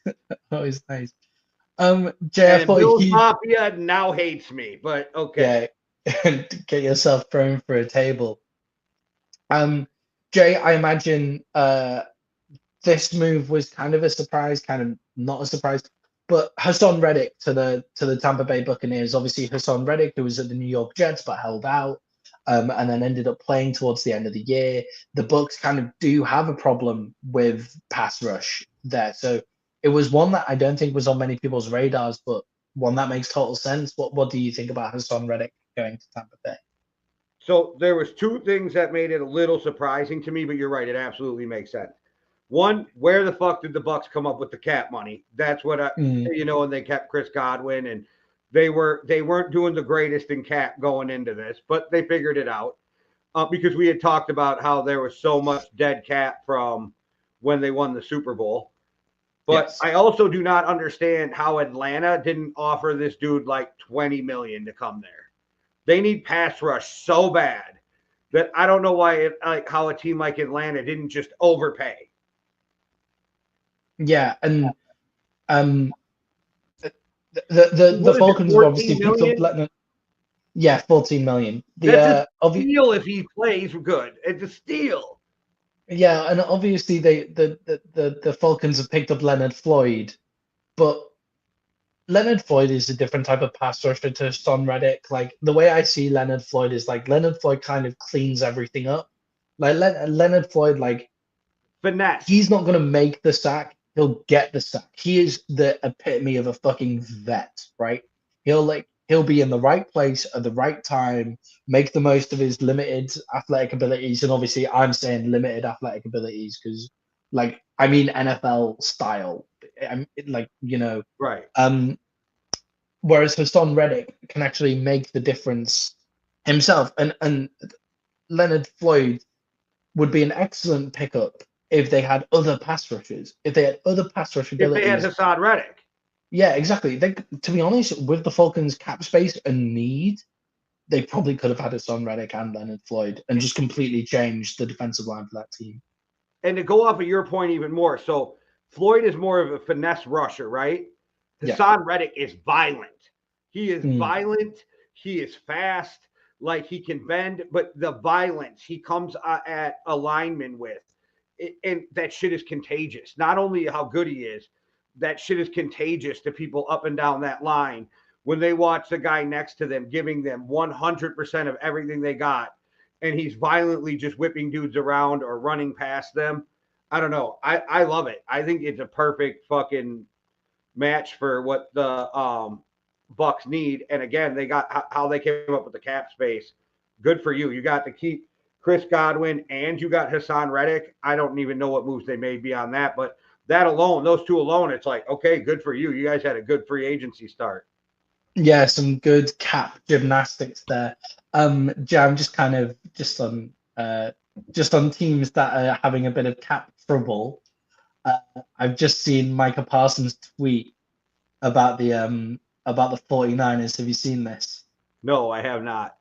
C: always nice. Jay, I
B: And
C: thought
B: Bills
C: you,
B: Mafia now hates me, but okay.
C: yeah, get yourself thrown for a table. Jay, I imagine this move was kind of a surprise, kind of not a surprise. But Hassan Reddick to the Tampa Bay Buccaneers. Obviously, Hassan Reddick, who was at the New York Jets but held out, and then ended up playing towards the end of the year. The Bucks kind of do have a problem with pass rush there, so it was one that I don't think was on many people's radars, but one that makes total sense. What do you think about Hassan Reddick going to Tampa Bay?
B: So there was two things that made it a little surprising to me, but you're right, it absolutely makes sense. One, where the fuck did the Bucks come up with the cap money? That's what I,
C: Mm,
B: and they kept Chris Godwin, and they weren't doing the greatest in cap going into this, but they figured it out because we had talked about how there was so much dead cap from when they won the Super Bowl. But
C: yes.
B: I also do not understand how Atlanta didn't offer this dude like 20 million to come there. They need pass rush so bad that I don't know why like how a team like Atlanta didn't just overpay.
C: Yeah, and um, The
B: What is it,
C: Falcons have obviously
B: 14
C: picked up
B: million?
C: Leonard. Yeah, 14 million.
B: That's a
C: Obvi
B: steal if he plays good. It's a steal.
C: Yeah, and obviously the Falcons have picked up Leonard Floyd, but Leonard Floyd is a different type of pass rusher to Son Reddick. Like the way I see Leonard Floyd is like Leonard Floyd kind of cleans everything up. Like Leonard Floyd, like
B: Finesse.
C: he's not gonna make the sack, he'll get the sack. He is the epitome of a fucking vet, right? He'll be in the right place at the right time, make the most of his limited athletic abilities, and obviously I'm saying limited athletic abilities because, like, I mean NFL style. I'm like,
B: Right.
C: um, whereas Hassan Reddick can actually make the difference himself, and Leonard Floyd would be an excellent pickup if they had other pass rushers. If they had other pass rush
B: If they had
C: abilities.
B: Hassan Reddick.
C: Yeah, exactly. To be honest, with the Falcons' cap space and need, they probably could have had Hassan Reddick and Leonard Floyd and just completely changed the defensive line for that team.
B: And to go off of your point even more, so Floyd is more of a finesse rusher, right?
C: Yeah.
B: Hassan Reddick is violent. He is
C: Mm.
B: violent. He is fast. Like he can bend, but the violence he comes at alignment with, and that shit is contagious. Not only how good he is, that shit is contagious to people up and down that line when they watch the guy next to them giving them 100% of everything they got, and he's violently just whipping dudes around or running past them. I don't know. I love it. I think it's a perfect fucking match for what the Bucks need. And again, they got how they came up with the cap space. Good for you. You got to keep Chris Godwin and you got Hassan Reddick. I don't even know what moves they made beyond that, but that alone, those two alone, it's like, okay, good for you. You guys had a good free agency start.
C: Yeah, some good cap gymnastics there. Jam, just on teams that are having a bit of cap trouble. I've just seen Micah Parsons tweet about the 49ers. Have you seen this?
B: No, I have not.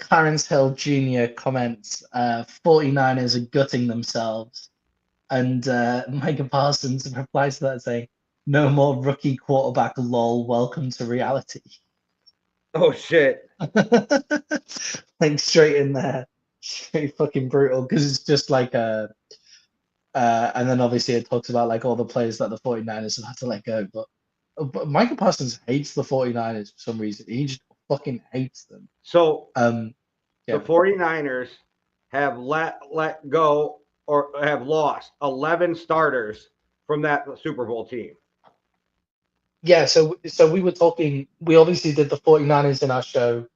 C: Clarence Hill Jr. comments, 49ers are gutting themselves. And Micah Parsons replies to that saying, no more rookie quarterback lol, welcome to reality.
B: Oh, shit.
C: Like straight in there. Straight fucking brutal. Because it's just like and then obviously it talks about like all the players that the 49ers have had to let go. But Micah Parsons hates the 49ers for some reason. He just fucking hates them.
B: So
C: Yeah.
B: the 49ers have let go or have lost 11 starters from that Super Bowl team.
C: Yeah, so we were talking, we obviously did the 49ers in our show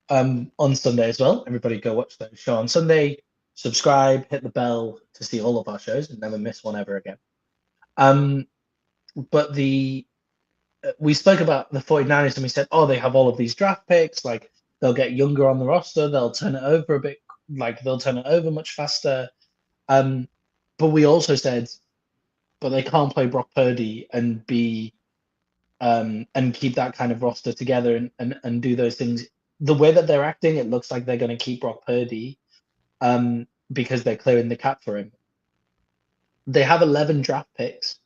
C: on Sunday as well. Everybody go watch the show on Sunday. Subscribe, hit the bell to see all of our shows and never miss one ever again. But we spoke about the 49ers and we said, oh, they have all of these draft picks, like they'll get younger on the roster, they'll turn it over a bit, like they'll turn it over much faster. But we also said, but they can't play Brock Purdy and be and keep that kind of roster together and do those things. The way that they're acting, it looks like they're going to keep Brock Purdy because they're clearing the cap for him. They have 11 draft picks,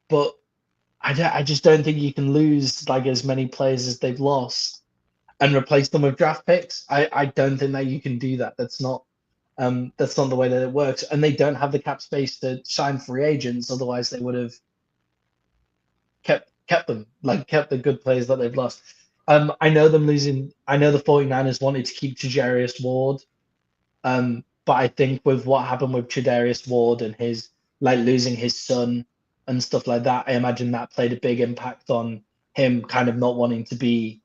C: but I just don't think you can lose like as many players as they've lost and replace them with draft picks. I don't think that you can do that. That's not the way that it works. And they don't have the cap space to sign free agents. Otherwise, they would have kept them, like kept the good players that they've lost. I know them losing. I know the 49ers wanted to keep Tre'Davious Ward, but I think with what happened with Tre'Davious Ward and his like losing his son and stuff like that, I imagine that played a big impact on him kind of not wanting to be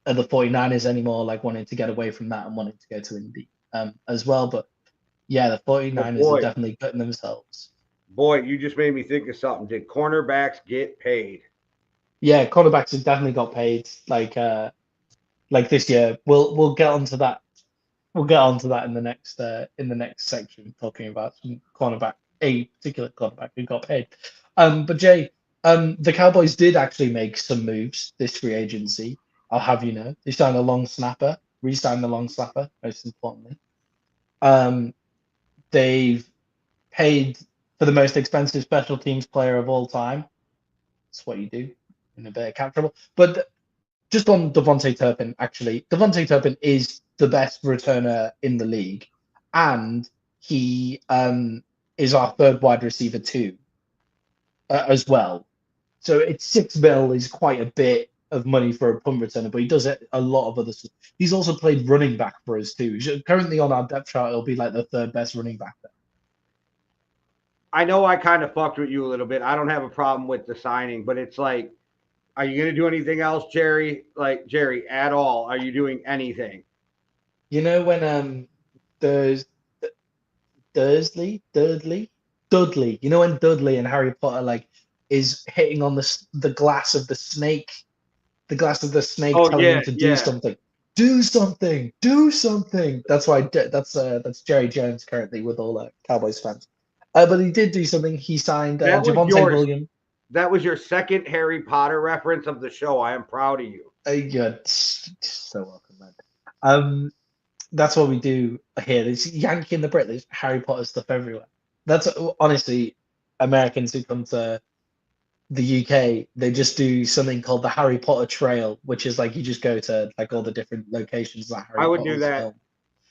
C: at the 49ers anymore, like wanting to get away from that and wanting to go to Indy as well. But yeah, the 49ers are definitely gutting themselves.
B: Boy, you just made me think of something. Did cornerbacks get paid?
C: Yeah, cornerbacks have definitely got paid like this year. We'll get onto that. We'll get onto that in the next section, talking about some cornerback, a particular cornerback who got paid. But Jay, the Cowboys did actually make some moves this free agency. I'll have you know, they signed a long snapper, re-signed the long snapper, most importantly. They've paid for the most expensive special teams player of all time. That's what you do in a bit of cap trouble. But just on Devontae Turpin, actually, Devontae Turpin is the best returner in the league, and he is our third wide receiver too, as well. So it's $6 million is quite a bit of money for a punt returner, but he does it a lot of other stuff. He's also played running back for us too. Currently on our depth chart, it'll be like the third best running back there.
B: I know I kind of fucked with you a little bit. I don't have a problem with the signing, but it's like, are you going to do anything else, Jerry? Like, Jerry, at all? Are you doing anything?
C: You know when Dudley, you know when Dudley and Harry Potter like is hitting on the glass of the snake,
B: Oh,
C: telling him to do something. Do something. Do something. That's why that's Jerry Jones currently with all Cowboys fans. But he did do something. He signed Javonte Williams.
B: That was your second Harry Potter reference of the show. I am proud of you.
C: You're so welcome, man. That's what we do here. There's Yankee and the Brit. There's Harry Potter stuff everywhere. That's honestly Americans who come to the UK. They just do something called the Harry Potter Trail, which is like you just go to like all the different locations that Harry
B: I would
C: Potter's
B: do that.
C: filmed.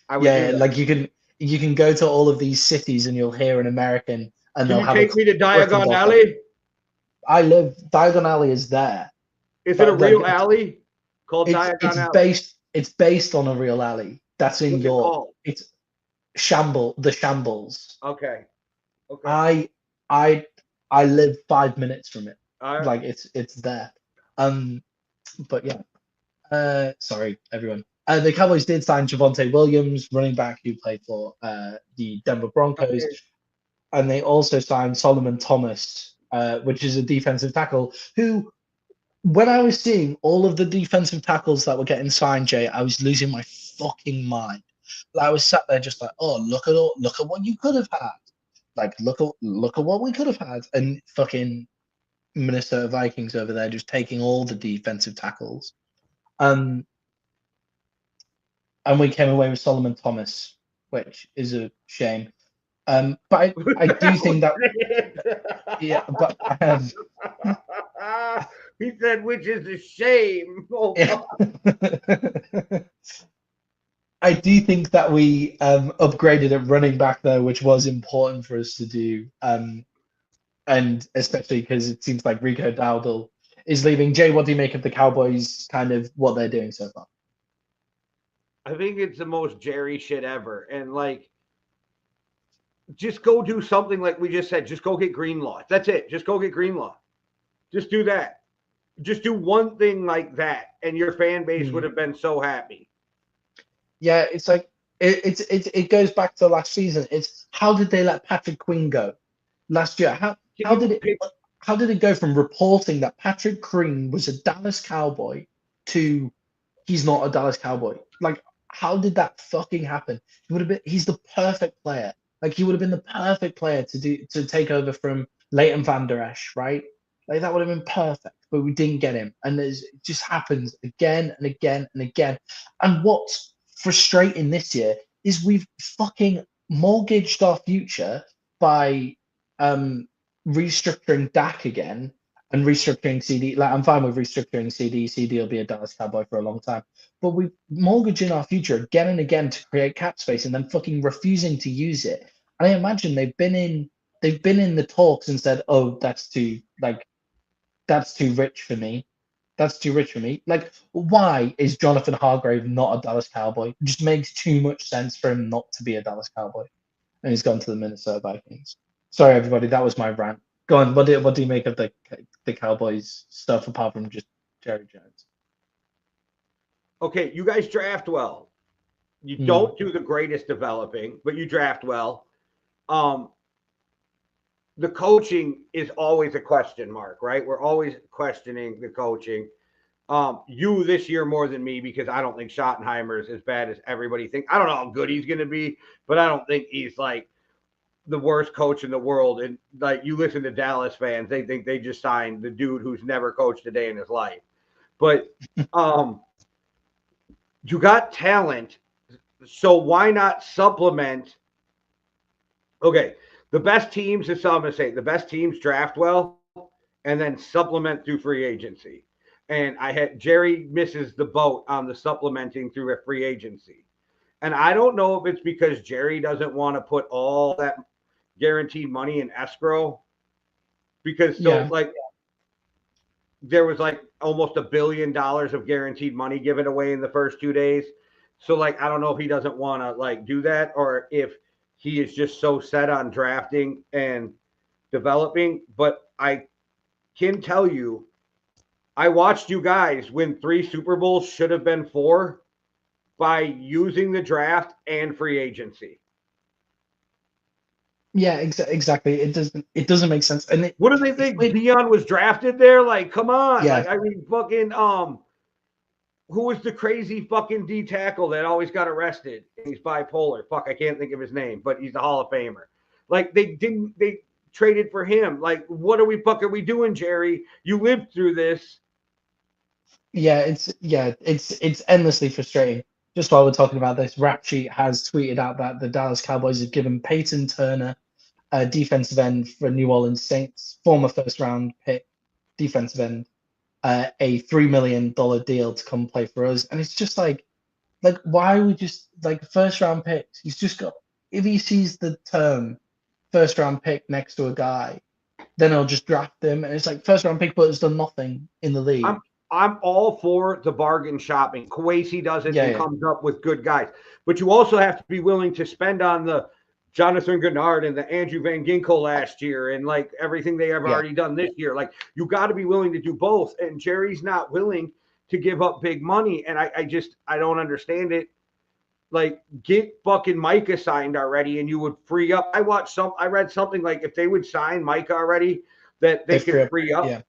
B: I would do that.
C: Like you can go to all of these cities and you'll hear an American and they'll
B: Can you
C: have
B: take me to Diagon Alley?
C: Diagon Alley is there.
B: Is it a real alley called Diagon Alley?
C: It's based on a real alley. That's in York. It's the Shambles.
B: Okay.
C: I live 5 minutes from it.
B: Right.
C: Like it's there. But yeah. Sorry, everyone. The Cowboys did sign Javonte Williams, running back who played for the Denver Broncos. Okay. And they also signed Solomon Thomas, which is a defensive tackle who, when I was seeing all of the defensive tackles that were getting signed, Jay, I was losing my fucking mind. Like, I was sat there just like, oh, look at what you could have had. Like, look at what we could have had. And fucking Minnesota Vikings over there just taking all the defensive tackles. And we came away with Solomon Thomas, which is a shame. But I do think that yeah, but
B: he said, which is a shame. Oh,
C: yeah. I do think that we upgraded at running back though, which was important for us to do. And especially because it seems like Rico Dowdle is leaving. Jay, what do you make of the Cowboys, kind of what they're doing so far?
B: I think it's the most Jerry shit ever. And like, just go do something like we just said. Just go get Greenlaw. That's it. Just go get Greenlaw. Just do that. Just do one thing like that, and your fan base would have been so happy.
C: Yeah, it's like it goes back to last season. It's how did they let Patrick Queen go last year? How did it go from reporting that Patrick Queen was a Dallas Cowboy to he's not a Dallas Cowboy? Like, how did that fucking happen? He's the perfect player. Like, he would have been the perfect player to take over from Leighton Van Der Esch, right? Like, that would have been perfect, but we didn't get him. And it just happens again and again and again. And what's frustrating this year is we've fucking mortgaged our future by restructuring Dak again and restructuring CD. Like, I'm fine with restructuring CD. CD will be a Dallas Cowboy for a long time. But we're mortgaging our future again and again to create cap space and then fucking refusing to use it. And I imagine they've been in the talks and said, oh, that's too rich for me. That's too rich for me. Like, why is Jonathan Hargrave not a Dallas Cowboy? It just makes too much sense for him not to be a Dallas Cowboy. And he's gone to the Minnesota Vikings. Sorry, everybody. That was my rant. Go on. What do you make of the Cowboys stuff apart from just Jerry Jones?
B: Okay, you guys draft well. You don't do the greatest developing, but you draft well. The coaching is always a question mark, right? We're always questioning the coaching. You this year more than me because I don't think Schottenheimer is as bad as everybody thinks. I don't know how good he's going to be, but I don't think he's like the worst coach in the world. And like, you listen to Dallas fans, they think they just signed the dude who's never coached a day in his life. But you got talent, so why not supplement? Okay, the best teams, this is all I'm going to say, the best teams draft well and then supplement through free agency. And I had Jerry misses the boat on the supplementing through a free agency. And I don't know if it's because Jerry doesn't want to put all that guaranteed money in escrow, because like there was like almost $1 billion of guaranteed money given away in the first 2 days. So like, I don't know if he doesn't want to like do that, or if he is just so set on drafting and developing. But I can tell you, I watched you guys win 3 Super Bowls, should have been 4, by using the draft and free agency.
C: Yeah, exactly. It doesn't make sense. And
B: what do they think? Dion was drafted there? Like, come on.
C: Yeah.
B: Like, I mean, fucking who was the crazy fucking D tackle that always got arrested? He's bipolar. Fuck, I can't think of his name, but he's a Hall of Famer. Like, they traded for him. Like, what are we doing, Jerry? You lived through this.
C: Yeah, it's endlessly frustrating. Just while we're talking about this, Rap Sheet has tweeted out that the Dallas Cowboys have given Peyton Turner, a defensive end for New Orleans Saints, former first-round pick defensive end, a $3 million deal to come play for us. And it's just like why would just like first-round picks? He's just got, if he sees the term first-round pick next to a guy, then he'll just draft him. And it's like first-round pick, but has done nothing in the league.
B: I'm all for the bargain shopping. Kwesi does it and comes up with good guys. But you also have to be willing to spend on the Jonathan Gennard and the Andrew Van Ginkel last year and like everything they have already done this year. Like, you got to be willing to do both. And Jerry's not willing to give up big money. And I don't understand it. Like, get fucking Micah signed already and you would free up. I read something like if they would sign Micah already, that they could free up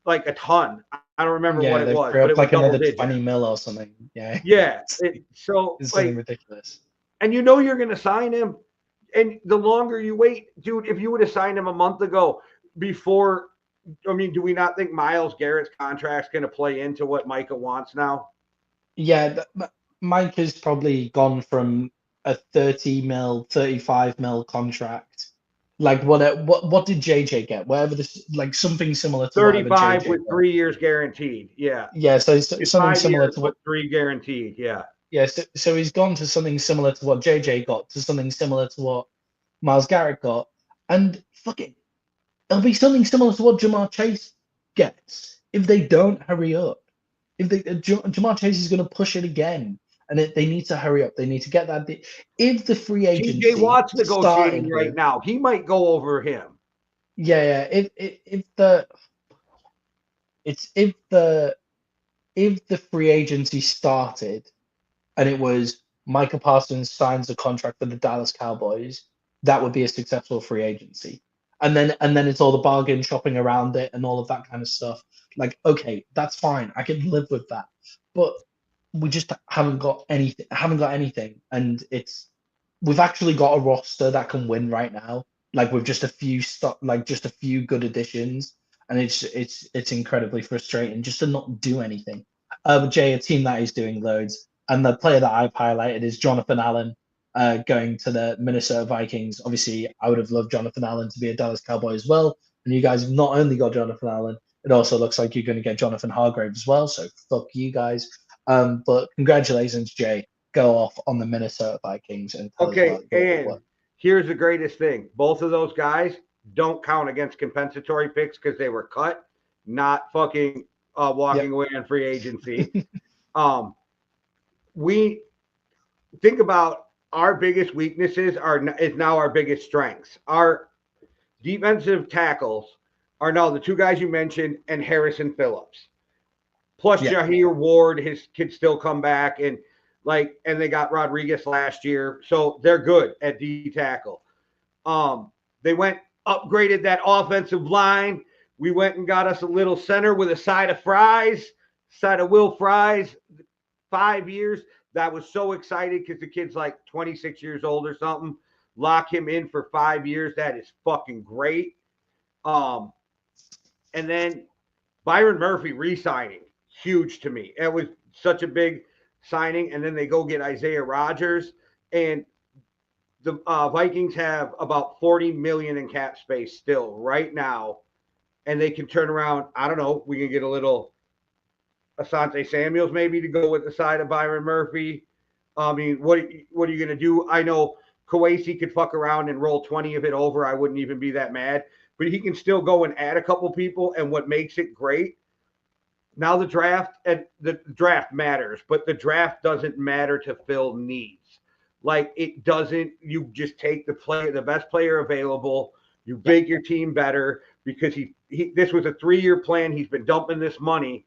B: like a ton. I don't remember what it was, but it
C: like
B: was
C: another 20 mil or something. Yeah.
B: Yeah.
C: It's like ridiculous.
B: And you know you're going to sign him. And the longer you wait, dude, if you would have signed him a month ago before, I mean, do we not think Myles Garrett's contract's going to play into what Micah wants now?
C: Yeah. Mike has probably gone from a 30 mil, 35 mil contract. Like what did JJ get? Whatever this, like something similar to
B: 35 with 3 years guaranteed. Yeah.
C: Yeah. So something similar to what
B: 3 guaranteed. Yeah.
C: Yeah. So he's gone to something similar to what JJ got, to something similar to what Myles Garrett got, and fuck it, it'll be something similar to what Jamar Chase gets if they don't hurry up. If Jamar Chase is going to push it again. And they need to hurry up. They need to get that. If the free agency,
B: TJ Watt's negotiating right now. He might go over him.
C: Yeah. If the free agency started, and it was Micah Parsons signs a contract for the Dallas Cowboys, that would be a successful free agency. And then it's all the bargain shopping around it and all of that kind of stuff. Like, okay, that's fine. I can live with that. But we just haven't got anything, and we've actually got a roster that can win right now, like with just a few good additions, and it's incredibly frustrating just to not do anything. Jay, a team that is doing loads, and the player that I've highlighted is Jonathan Allen, going to the Minnesota Vikings. Obviously, I would have loved Jonathan Allen to be a Dallas Cowboy as well, and you guys have not only got Jonathan Allen, it also looks like you're going to get Jonathan Hargrave as well, so fuck you guys. But congratulations, Jay. Go off on the Minnesota Vikings. And
B: here's the greatest thing. Both of those guys don't count against compensatory picks because they were cut, not fucking walking away on free agency. We think about our biggest weaknesses is now our biggest strengths. Our defensive tackles are now the 2 guys you mentioned and Harrison Phillips. Plus Jahir Ward, his kids still come back, and they got Rodriguez last year, so they're good at D tackle. They upgraded that offensive line. We went and got us a little center with a side of Will Fries, 5 years. That was so excited because the kid's like 26 years old or something. Lock him in for 5 years. That is fucking great. And then Byron Murphy re-signing. Huge to me. It was such a big signing. And then they go get Isaiah Rodgers, and the Vikings have about $40 million in cap space still right now and they can turn around. I don't know. We can get a little Asante Samuels maybe to go with the side of Byron Murphy. I mean, what are you going to do? I know Kawasi could fuck around and roll 20 of it over. I wouldn't even be that mad. But he can still go and add a couple people. And what makes it great, now the draft matters, but the draft doesn't matter to fill needs. Like it doesn't, you just take the best player available. You make your team better because this was a 3-year plan. He's been dumping this money.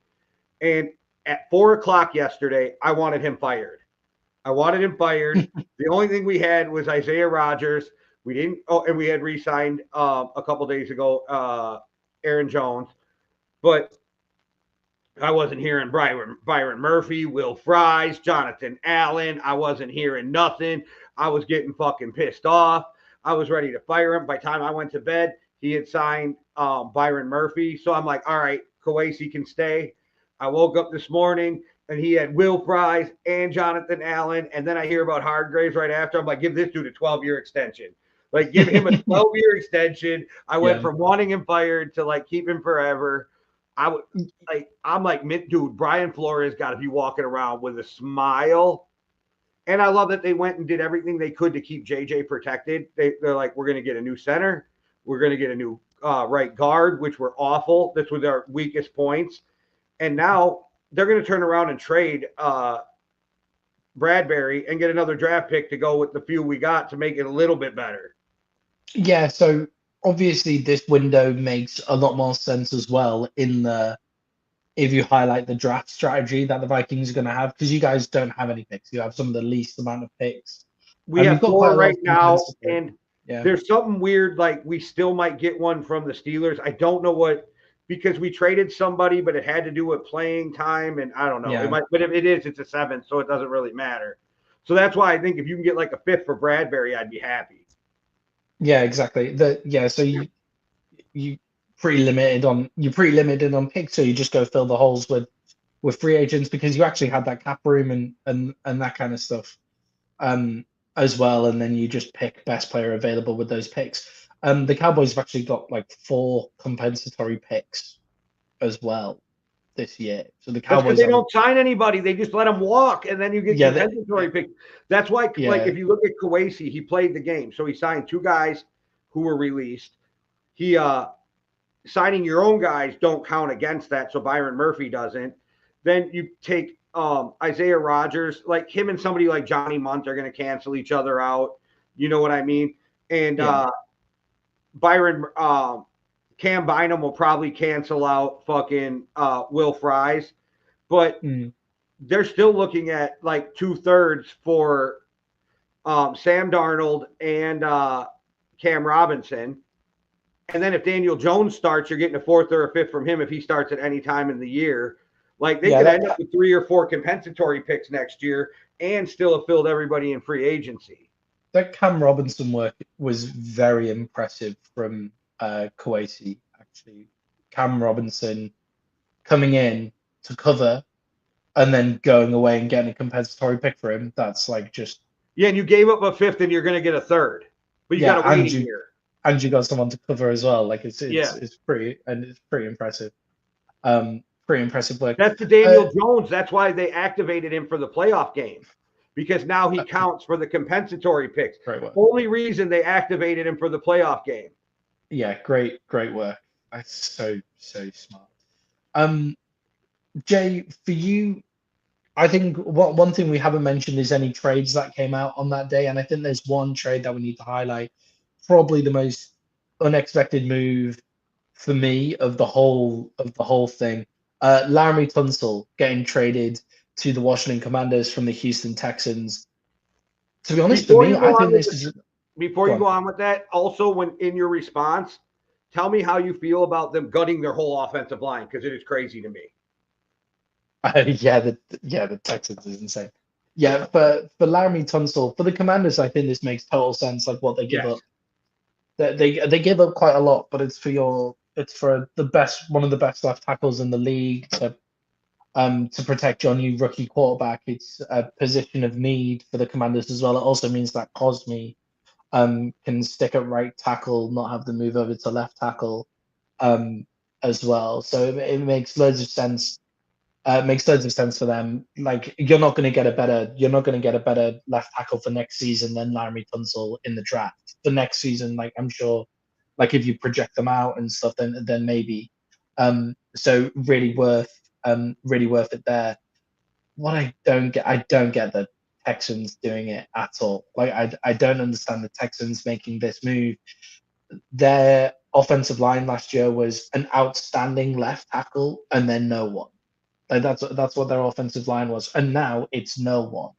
B: And at 4:00 yesterday, I wanted him fired. The only thing we had was Isaiah Rodgers. We didn't. Oh, and we had re-signed a couple days ago, Aaron Jones. But I wasn't hearing Byron Murphy, Will Fries, Jonathan Allen. I wasn't hearing nothing. I was getting fucking pissed off. I was ready to fire him. By the time I went to bed, he had signed Byron Murphy. So I'm like, all right, Kawasi can stay. I woke up this morning and he had Will Fries and Jonathan Allen. And then I hear about Hargraves right after. I'm like, give this dude a 12-year extension. Like, give him a 12-year extension. I went from wanting him fired to like keep him forever. I'm like, dude, Brian Flores got to be walking around with a smile. And I love that they went and did everything they could to keep JJ protected. They're like, we're going to get a new center. We're going to get a new right guard, which were awful. This was our weakest points. And now they're going to turn around and trade Bradbury and get another draft pick to go with the few we got to make it a little bit better.
C: Yeah, so obviously this window makes a lot more sense as well if you highlight the draft strategy that the Vikings are going to have, because you guys don't have any picks. You have some of the least amount of picks.
B: We have 4 right now, and
C: yeah.
B: There's something weird, like we still might get one from the Steelers. I don't know what, because we traded somebody, but it had to do with playing time, and I don't know.
C: Yeah.
B: It might, but if it is, it's a 7th, so it doesn't really matter. So that's why I think if you can get like a 5th for Bradbury, I'd be happy.
C: Yeah, exactly. So you pretty limited on picks, so you just go fill the holes with free agents because you actually had that cap room and that kind of stuff as well, and then you just pick best player available with those picks. The Cowboys have actually got like 4 compensatory picks as well this year. So the Cowboys
B: they don't sign anybody; they just let them walk, and then you get compensatory picks. That's why, like, if you look at Kawasi, he played the game, so he signed 2 guys who were released. He signing your own guys don't count against that, so Byron Murphy doesn't. Then you take Isaiah Rodgers, like him and somebody like Johnny Munt are going to cancel each other out. You know what I mean? And Cam Bynum will probably cancel out fucking Will Fries, but they're still looking at like 2/3 for Sam Darnold and Cam Robinson. And then if Daniel Jones starts, you're getting a 4th or a 5th from him if he starts at any time in the year. Like they could end up with 3 or 4 compensatory picks next year and still have filled everybody in free agency.
C: That Cam Robinson work was very impressive from Kawasi, actually. Cam Robinson coming in to cover and then going away and getting a compensatory pick for him. That's like just...
B: Yeah, and you gave up a 5th and you're going to get a 3rd. But you got to wait a year.
C: And you got someone to cover as well. Like it's pretty impressive. Pretty impressive work.
B: That's the Daniel Jones. That's why they activated him for the playoff game, because now he counts for the compensatory picks. Only reason they activated him for the playoff game.
C: Yeah, great work. That's so smart. Jay, for you, I think one thing we haven't mentioned is any trades that came out on that day, and I think there's one trade that we need to highlight. Probably the most unexpected move for me of the whole thing. Laramie Tunsil getting traded to the Washington Commanders from the Houston Texans. To be honest, for me, I think this is...
B: Before you go on with that, also when in your response, tell me how you feel about them gutting their whole offensive line, because it is crazy to me.
C: The Texans is insane. Yeah, for Laramie Tunsil, for the Commanders, I think this makes total sense. Like what they give up. They give up quite a lot, but it's for one of the best left tackles in the league to protect your new rookie quarterback. It's a position of need for the Commanders as well. It also means that Cosme can stick at right tackle, not have to move over to left tackle. as well. So it makes loads of sense. Makes loads of sense for them. Like you're not going to get a better left tackle for next season than Laramie Tunsil in the draft. For next season, like I'm sure, like if you project them out and stuff, then maybe. So really worth it there. What I don't get the Texans doing it at all. Like I don't understand the Texans making this move. Their offensive line last year was an outstanding left tackle and then no one. Like that's what their offensive line was, and now it's no one.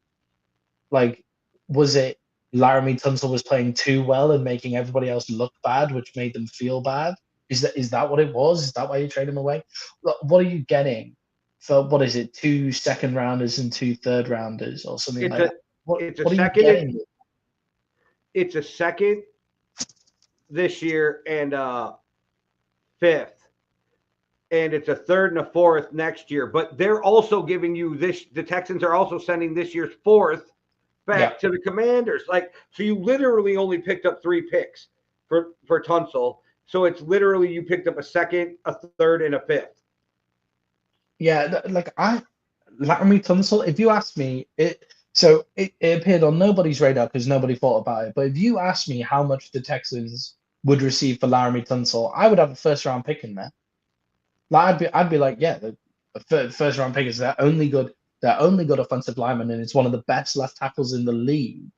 C: Like, was it Laramie Tunsil was playing too well and making everybody else look bad, which made them feel bad? Is that what it was? Is that why you trade him away? What are you getting for what is it? 2 second rounders and 2 third rounders or something
B: It's
C: like that.
B: it's a
C: What are you
B: second.
C: getting?
B: It's a second this year and fifth, and it's a third and a fourth next year. But they're also giving you this. The Texans are also sending this year's fourth back to the Commanders. Like, so you literally only picked up 3 picks for Tunsil. So it's literally you picked up a second, a third, and a fifth.
C: Yeah, Laramie Tunsil, if you ask me, it appeared on nobody's radar because nobody thought about it. But if you ask me how much the Texans would receive for Laramie Tunsil, I would have a first round pick in there. Like I'd be like, yeah, the first round pick is their only good offensive lineman, and it's one of the best left tackles in the league.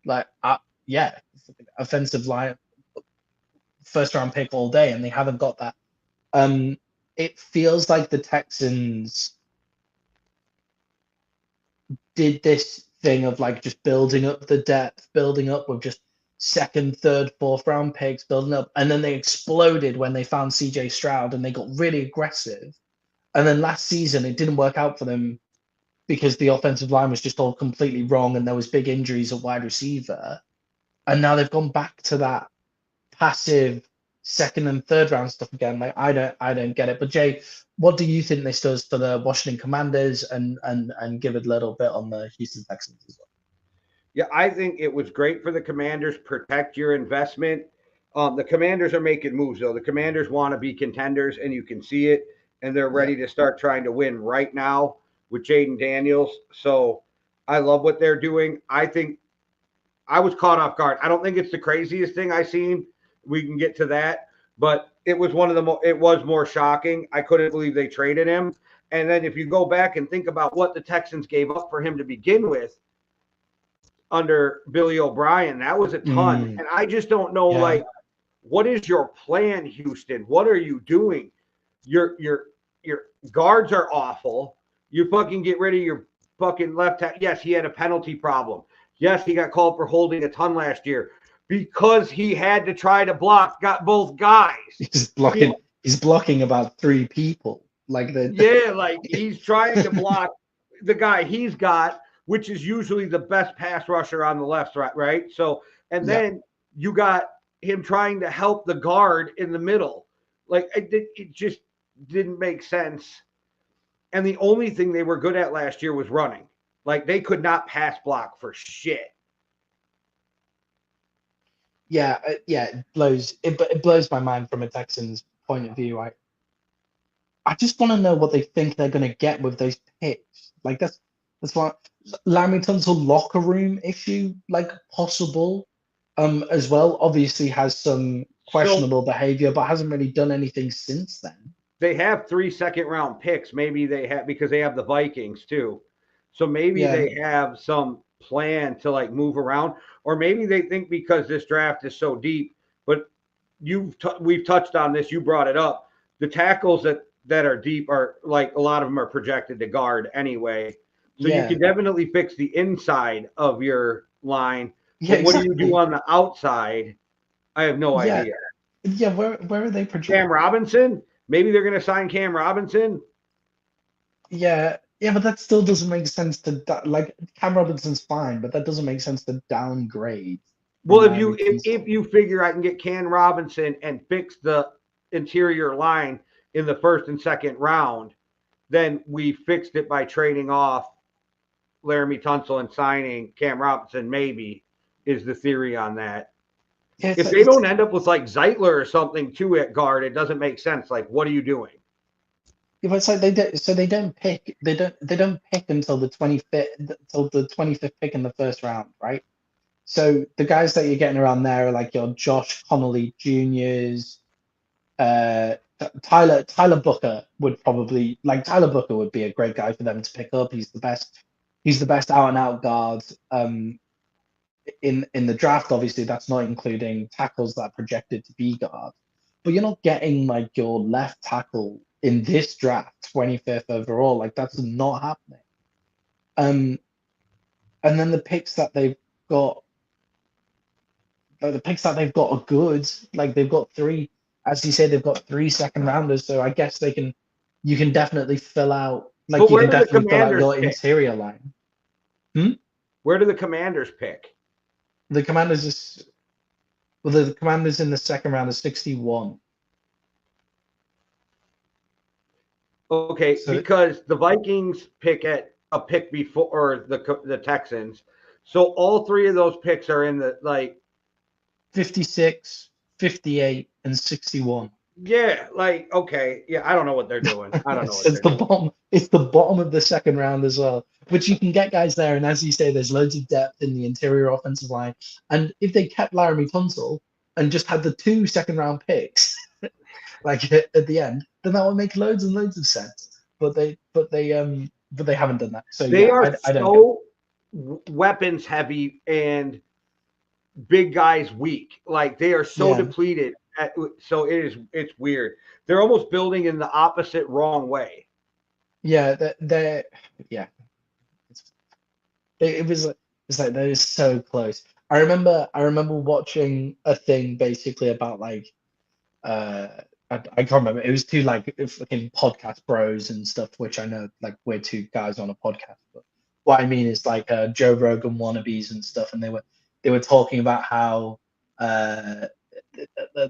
C: Like, yeah, offensive line, first round pick all day, and they haven't got that. It feels like the Texans did this thing of like just building up the depth, building up with just second, third, fourth round picks, building up, and then they exploded when they found CJ Stroud and they got really aggressive. And then last season it didn't work out for them because the offensive line was just all completely wrong and there was big injuries at wide receiver. And now they've gone back to that passive second and third round stuff again. Like I don't get it. But Jay, what do you think this does for the Washington Commanders and give it a little bit on the Houston Texans as well?
B: Yeah, I think it was great for the Commanders. Protect your investment. The Commanders are making moves, though. The Commanders want to be contenders, and you can see it, and they're ready to start trying to win right now with Jaden Daniels. So I love what they're doing. I think I was caught off guard. I don't think it's the craziest thing I've seen. We can get to that, but it was one of the it was more shocking. I couldn't believe they traded him. And then if you go back and think about what the Texans gave up for him to begin with, under Billy O'Brien, that was a ton. And I just don't know, like, what is your plan, Houston? What are you doing? Your guards are awful. You fucking get rid of your fucking left tackle. Yes, he had a penalty problem. Yes, he got called for holding a ton last year because he had to try to got both guys.
C: He's blocking about 3 people. Like
B: like he's trying to block the guy he's got, which is usually the best pass rusher on the left, right? So, and then you got him trying to help the guard in the middle. Like, it just didn't make sense. And the only thing they were good at last year was running. Like, they could not pass block for shit.
C: Yeah, it blows my mind from a Texans point of view. I just want to know what they think they're going to get with those picks. Like, that's what Laramie Tunsil locker room issue, like, possible, as well. Obviously has some questionable behavior, but hasn't really done anything since then.
B: They have 3 second-round picks. Maybe they have, because they have the Vikings too. So maybe they have some plan to, like, move around, or maybe they think because this draft is so deep. But we've touched on this. You brought it up. The tackles that are deep are, like, a lot of them are projected to guard anyway. So you can definitely fix the inside of your line. But what do you do on the outside? I have no idea.
C: Yeah, where are they projected?
B: Cam Robinson? Maybe they're going to sign Cam Robinson.
C: Yeah, but that still doesn't make sense like, Cam Robinson's fine, but that doesn't make sense to downgrade.
B: Well, if you figure I can get Cam Robinson and fix the interior line in the first and second round, then we fixed it by trading off Laramie Tunsil and signing Cam Robinson, maybe, is the theory on that.
C: Yeah,
B: If they don't end up with like Zeitler or something too at guard, it doesn't make sense. Like, what are you doing?
C: it's like they don't. So they don't pick. They don't pick until the 25th pick in the first round, right? So the guys that you're getting around there are like your Josh Connolly Juniors. Tyler Booker would be a great guy for them to pick up. He's the best. He's the best out and out guard. In the draft, obviously, that's not including tackles that are projected to be guard. But you're not getting like your left tackle in this draft, 25th overall. Like that's not happening. Um, and then the picks that they've got, are good. Like they've got three, as you say, they've got three second rounders. So I guess you can definitely fill out, like
B: But
C: you
B: where
C: can
B: do the
C: definitely fill out
B: Commanders
C: your
B: pick?
C: interior line.
B: Where do the Commanders pick?
C: The Commanders is, well, the Commanders in the second round is 61.
B: Okay,
C: So
B: because the Vikings pick at a pick before, or the Texans. So all three of those picks are in the like.
C: 56, 58, and 61.
B: Yeah, like okay, yeah. I don't know what they're doing. I don't know what
C: It's
B: they're
C: the
B: doing.
C: bottom. It's the bottom of the second round as well, which you can get guys there. And as you say, there's loads of depth in the interior offensive line. And if they kept Laramie Tunsil and just had the two second round picks, like at the end, then that would make loads and loads of sense. But they haven't done that. So
B: They
C: yeah,
B: are
C: I don't get.
B: so weapons heavy and big guys weak. Like they are so
C: Yeah,
B: depleted. So it's weird. They're almost building in the opposite wrong way.
C: yeah, they're yeah. It was like they're so close. I remember watching a thing basically about like uh I can't remember. It was two like fucking podcast bros and stuff, which I know like we're two guys on a podcast, but what I mean is like Joe Rogan wannabes and stuff, and they were talking about how uh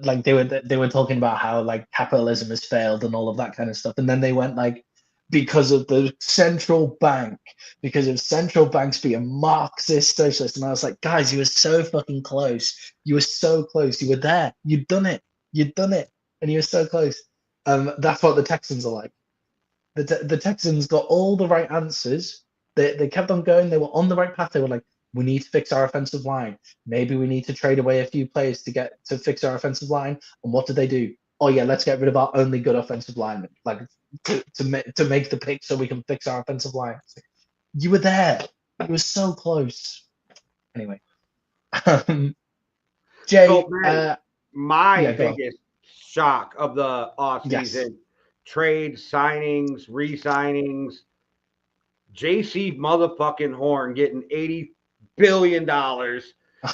C: like they were talking about how like capitalism has failed and all of that kind of stuff, and then they went like because of the central bank, because of central banks being Marxist socialist, and I was like, guys, you were so fucking close. You were so close. You were there. You'd done it. You'd done it, and you were so close. That's what the Texans are like. The Texans got all the right answers. They kept on going. They were on the right path. They were like, we need to fix our offensive line. Maybe we need to trade away a few players to fix our offensive line. And what did they do? Oh yeah, let's get rid of our only good offensive lineman, like to make the pick so we can fix our offensive line. You were there. You were so close. Anyway,
B: So
C: Jay,
B: man, my
C: yeah, go on.
B: biggest shock of the
C: Yes.
B: offseason trade signings, re-signings, JC motherfucking Horn getting $80 billion,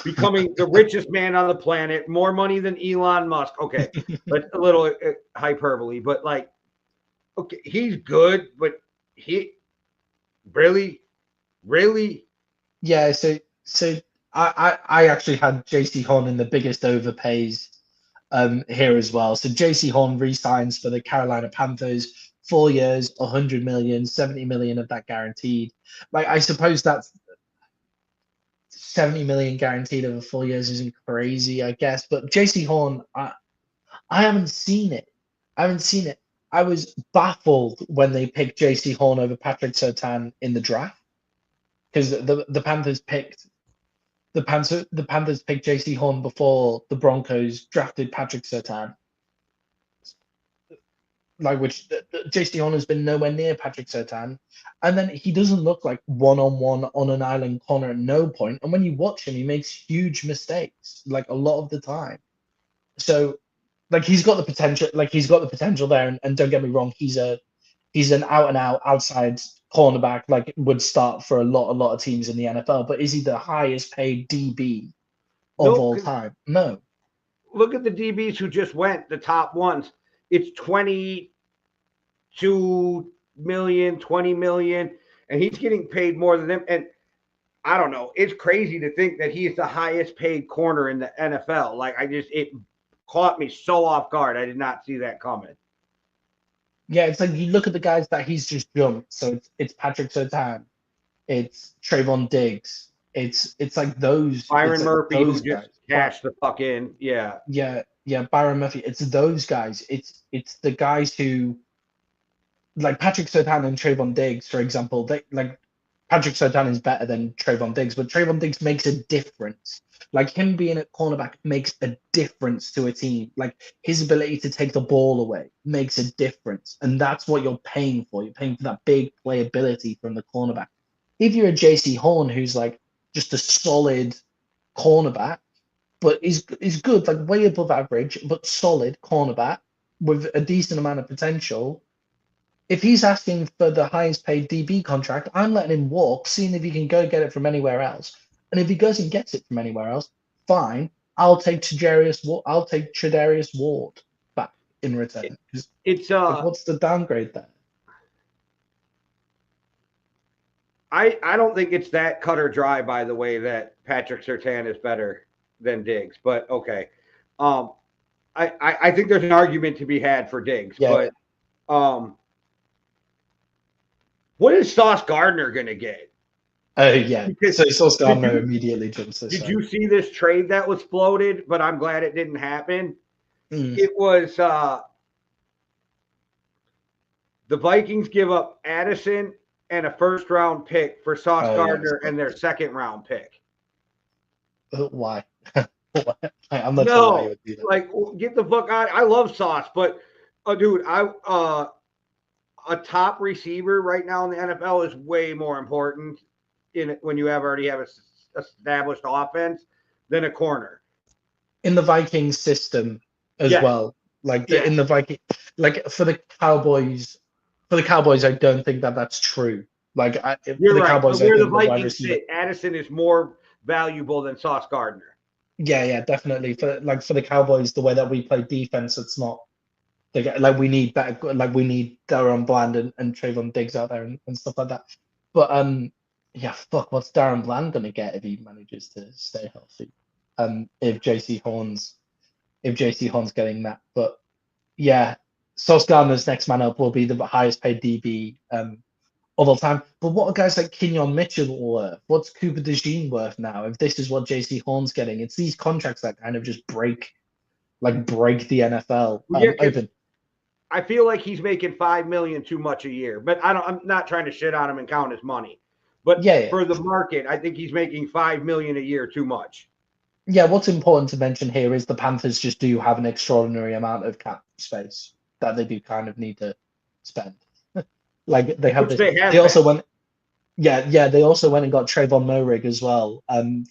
B: becoming the richest man on the planet, more money than Elon Musk. Okay, but a little hyperbole, but like, okay, he's good, but he really, really,
C: Yeah, so I actually had JC Horn in the biggest overpays here as well. So JC Horn re-signs for the Carolina Panthers, 4 years, 100 million, 70 million of that guaranteed. Like I suppose that's 70 million guaranteed over 4 years isn't crazy, I guess. But JC Horn, I haven't seen it. I haven't seen it. I was baffled when they picked JC Horn over Patrick Surtain in the draft because the Panthers picked the Panthers picked JC Horn before the Broncos drafted Patrick Surtain. Like which JC Horn has been nowhere near Patrick Surtain, and then he doesn't look like one-on-one on an island corner at no point. And when you watch him, he makes huge mistakes, like a lot of the time. So, like he's got the potential there. And don't get me wrong, he's an out and out outside cornerback, like would start for a lot of teams in the NFL. But is he the highest paid DB of
B: no.
C: all time? No.
B: Look at the DBs who just went, the top ones. It's 22 million, 20 million, and he's getting paid more than them. And I don't know. It's crazy to think that he's the highest paid corner in the NFL. Like it caught me so off guard. I did not see that coming.
C: Yeah, it's like you look at the guys that he's just jumped. So it's Patrick Surtain, it's Trayvon Diggs, It's like those.
B: Byron
C: It's like
B: Murphy, who
C: those
B: just
C: guys.
B: cashed the fuck in. Yeah.
C: Yeah, Byron Murphy. It's those guys. It's the guys who, like Patrick Surtain and Trayvon Diggs, for example. They like Patrick Surtain is better than Trayvon Diggs, but Trayvon Diggs makes a difference. Like him being at cornerback makes a difference to a team. Like his ability to take the ball away makes a difference, and that's what you're paying for. You're paying for that big playability from the cornerback. If you're a JC Horn, who's like just a solid cornerback, but is good, like way above average, but solid cornerback with a decent amount of potential. If he's asking for the highest paid DB contract, I'm letting him walk, seeing if he can go get it from anywhere else. And if he goes and gets it from anywhere else, fine. I'll take Tre'Davious Ward back in return.
B: It's
C: Like, what's the downgrade there?
B: I don't think it's that cut or dry, by the way, that Patrick Surtain is better than Diggs, but okay. I think there's an argument to be had for Diggs, but what is Sauce Gardner gonna get?
C: Yeah.
B: Because
C: so Sauce Gardner immediately jumps this.
B: Did you see this trade that was floated? But I'm glad it didn't happen.
C: Mm.
B: It was the Vikings give up Addison and a first-round pick for Sauce Gardner and their second-round pick.
C: Why? I'm not sure why you would do that.
B: Like, get the fuck out. I love Sauce, but dude, a top receiver right now in the NFL is way more important when you already have a established offense than a corner.
C: In the Vikings system as well. Like in the Viking, like for the Cowboys, I don't think that's true. Like
B: you're right.
C: Cowboys,
B: where the Vikings sit, Addison is more valuable than Sauce Gardner.
C: Yeah, definitely. For the Cowboys, the way that we play defense, it's not like we need better. Like we need Darren Bland and Trayvon Diggs out there and stuff like that. But yeah, fuck, what's Darren Bland gonna get if he manages to stay healthy? If JC Horn's getting that, but yeah, Sauce Gardner's next man up will be the highest paid DB of all time. But what are guys like Kenyon Mitchell worth? What's Cooper DeJean worth now? If this is what JC Horn's getting, it's these contracts that kind of just break the NFL open.
B: I feel like he's making $5 million too much a year, but I'm not trying to shit on him and count his money. But for the market, I think he's making $5 million a year too much.
C: Yeah, what's important to mention here is the Panthers just do have an extraordinary amount of cap space that they do kind of need to spend. Like they have They also went and got Trayvon Moehrig as well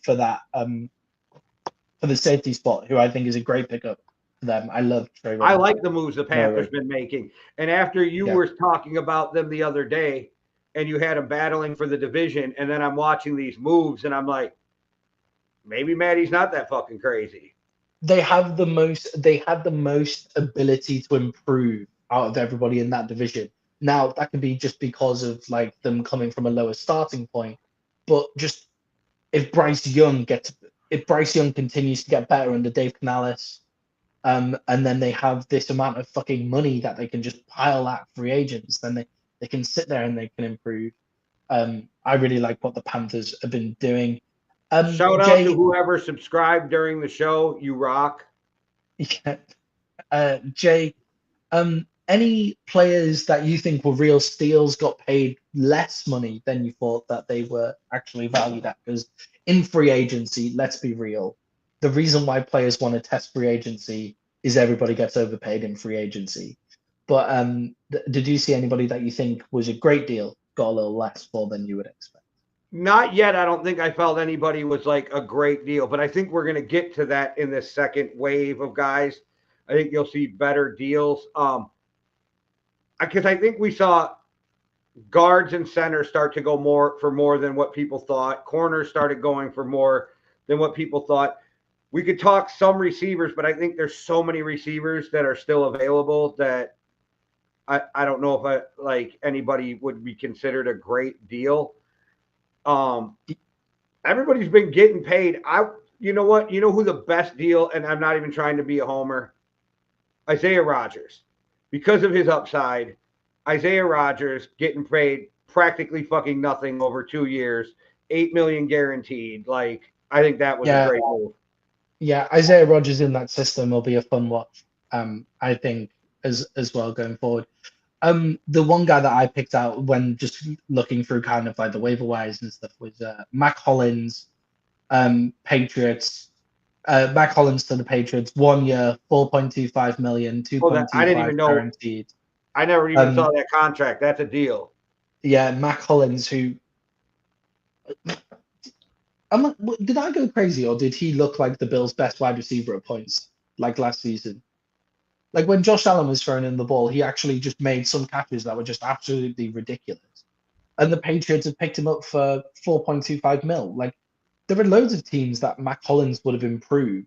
C: for that for the safety spot, who I think is a great pickup for them. I love Trayvon.
B: I like the moves the Panthers been making. And after you were talking about them the other day and you had them battling for the division, and then I'm watching these moves and I'm like, maybe Maddie's not that fucking crazy.
C: They have the most ability to improve out of everybody in that division. Now that could be just because of like them coming from a lower starting point, but just if Bryce Young continues to get better under Dave Canales, and then they have this amount of fucking money that they can just pile at free agents, then they can sit there and they can improve. I really like what the Panthers have been doing.
B: Shout out to whoever subscribed during the show. You rock.
C: Yeah. Jay, any players that you think were real steals got paid less money than you thought that they were actually valued at? Because in free agency, let's be real, the reason why players want to test free agency is everybody gets overpaid in free agency. But did you see anybody that you think was a great deal got a little less for than you would expect?
B: Not yet. I don't think I felt anybody was like a great deal, but I think we're going to get to that in this second wave of guys. I think you'll see better deals. Because I think we saw guards and centers start to go more than what people thought. Corners started going for more than what people thought. We could talk some receivers, but I think there's so many receivers that are still available that I don't know if anybody would be considered a great deal. Everybody's been getting paid. You know what? You know who the best deal, and I'm not even trying to be a homer. Isaiah Rodgers. Because of his upside, Isaiah Rodgers getting paid practically fucking nothing over 2 years $8 million guaranteed. Like, I think that was a great move.
C: Yeah, Isaiah Rodgers in that system will be a fun watch. I think as well going forward. The one guy that I picked out when just looking through kind of like the waiver wires and stuff was Mac Hollins, Patriots. Mac Hollins to the Patriots, 1 year, 4.25 million,
B: I didn't
C: 2.25
B: even know.
C: guaranteed.
B: I never even saw that contract. That's a deal.
C: Yeah, Mac Hollins, who did I go crazy or did he look like the Bills' best wide receiver at points like last season? Like when Josh Allen was throwing in the ball, he actually just made some catches that were just absolutely ridiculous. And the Patriots have picked him up for 4.25 mil. Like there are loads of teams that Mac Hollins would have improved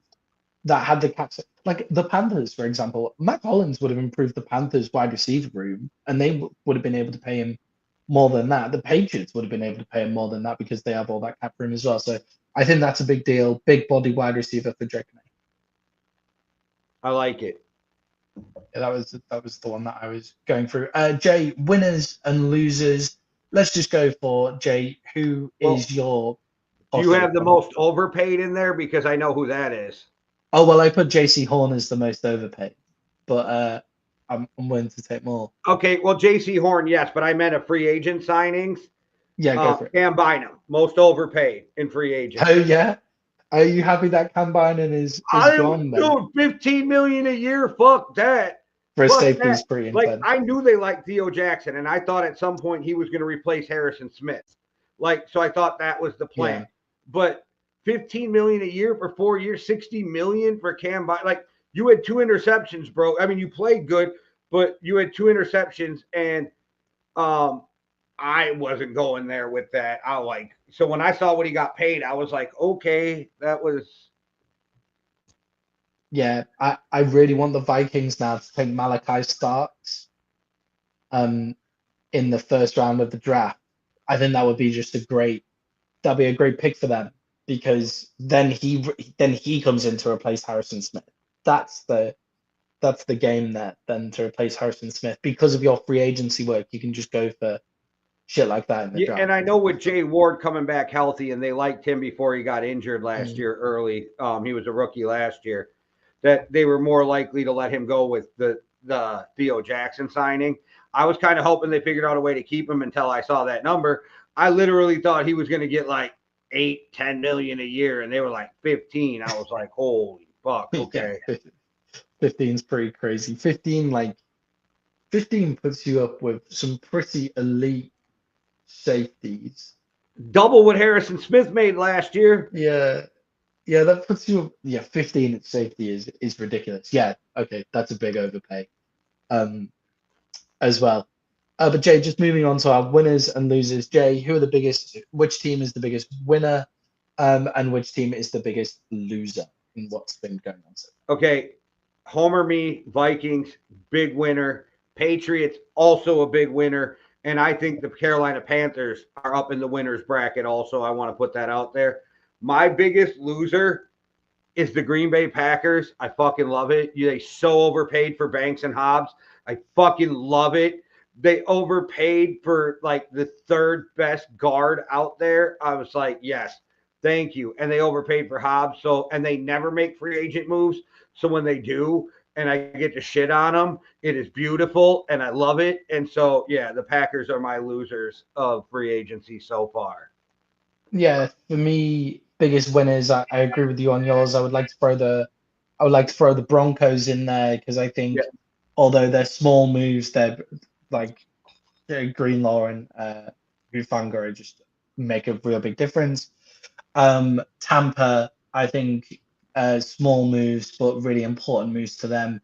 C: that had the caps. Like the Panthers, for example, Mac Hollins would have improved the Panthers wide receiver room, and they would have been able to pay him more than that. The Patriots would have been able to pay him more than that because they have all that cap room as well. So I think that's a big deal. Big body wide receiver for Drake May.
B: I like it.
C: Yeah, that was the one that I was going through. Jay, winners and losers. Let's just go for Jay. Who is your?
B: Do you have the most overpaid in there? Because I know who that is.
C: Oh well, I put JC Horn as the most overpaid, but I'm willing to take more.
B: Okay, well, JC Horn, yes, but I meant a free agent signings.
C: Yeah, go for it.
B: Cam Bynum, most overpaid in free agent.
C: Oh yeah, are you happy that Cam Bynum is gone?
B: Dude, $15 million a year. Fuck that.
C: For a safety is pretty intense.
B: Like I knew they liked Theo Jackson, and I thought at some point he was going to replace Harrison Smith. Like, so I thought that was the plan. Yeah. But $15 million a year for 4 years, $60 million for Cam Bynum. Like, you had 2 interceptions, bro. I mean, you played good, but you had 2 interceptions, and I wasn't going there with that. So when I saw what he got paid, I was like, okay, that was.
C: Yeah, I really want the Vikings now to take Malachi Starks in the first round of the draft. I think that would be that'd be a great pick for them because then he comes in to replace Harrison Smith. That's the game there then to replace Harrison Smith. Because of your free agency work, you can just go for shit like that in the draft.
B: And I know with Jay Ward coming back healthy, and they liked him before he got injured last year early. He was a rookie last year. That they were more likely to let him go with the Theo Jackson signing. I was kind of hoping they figured out a way to keep him until I saw that number. I literally thought he was going to get like 8-10 million a year, and they were like 15. I was like, holy fuck, okay.
C: Yeah, 15 is pretty crazy. 15 puts you up with some pretty elite safeties.
B: Double what Harrison Smith made last year.
C: Yeah, that puts you. Yeah, 15 at safety is ridiculous. Yeah, okay, that's a big overpay, as well. But Jay, just moving on to our winners and losers. Jay, who are the biggest? Which team is the biggest winner, and which team is the biggest loser in what's been going on?
B: Okay, Homer me, Vikings, big winner. Patriots, also a big winner. And I think the Carolina Panthers are up in the winners bracket also. I want to put that out there. My biggest loser is the Green Bay Packers. I fucking love it. They so overpaid for Banks and Hobbs. I fucking love it. They overpaid for like the 3rd best guard out there. I was like, yes, thank you. And they overpaid for Hobbs. And they never make free agent moves. So when they do, and I get to shit on them, it is beautiful, and I love it. And so, yeah, the Packers are my losers of free agency so far.
C: Yeah, for me, biggest winners. I agree with you on yours. I would like to throw the Broncos in there because I think, although they're small moves, they're like Greenlaw and Hufanga just make a real big difference. Tampa, I think. Small moves, but really important moves to them.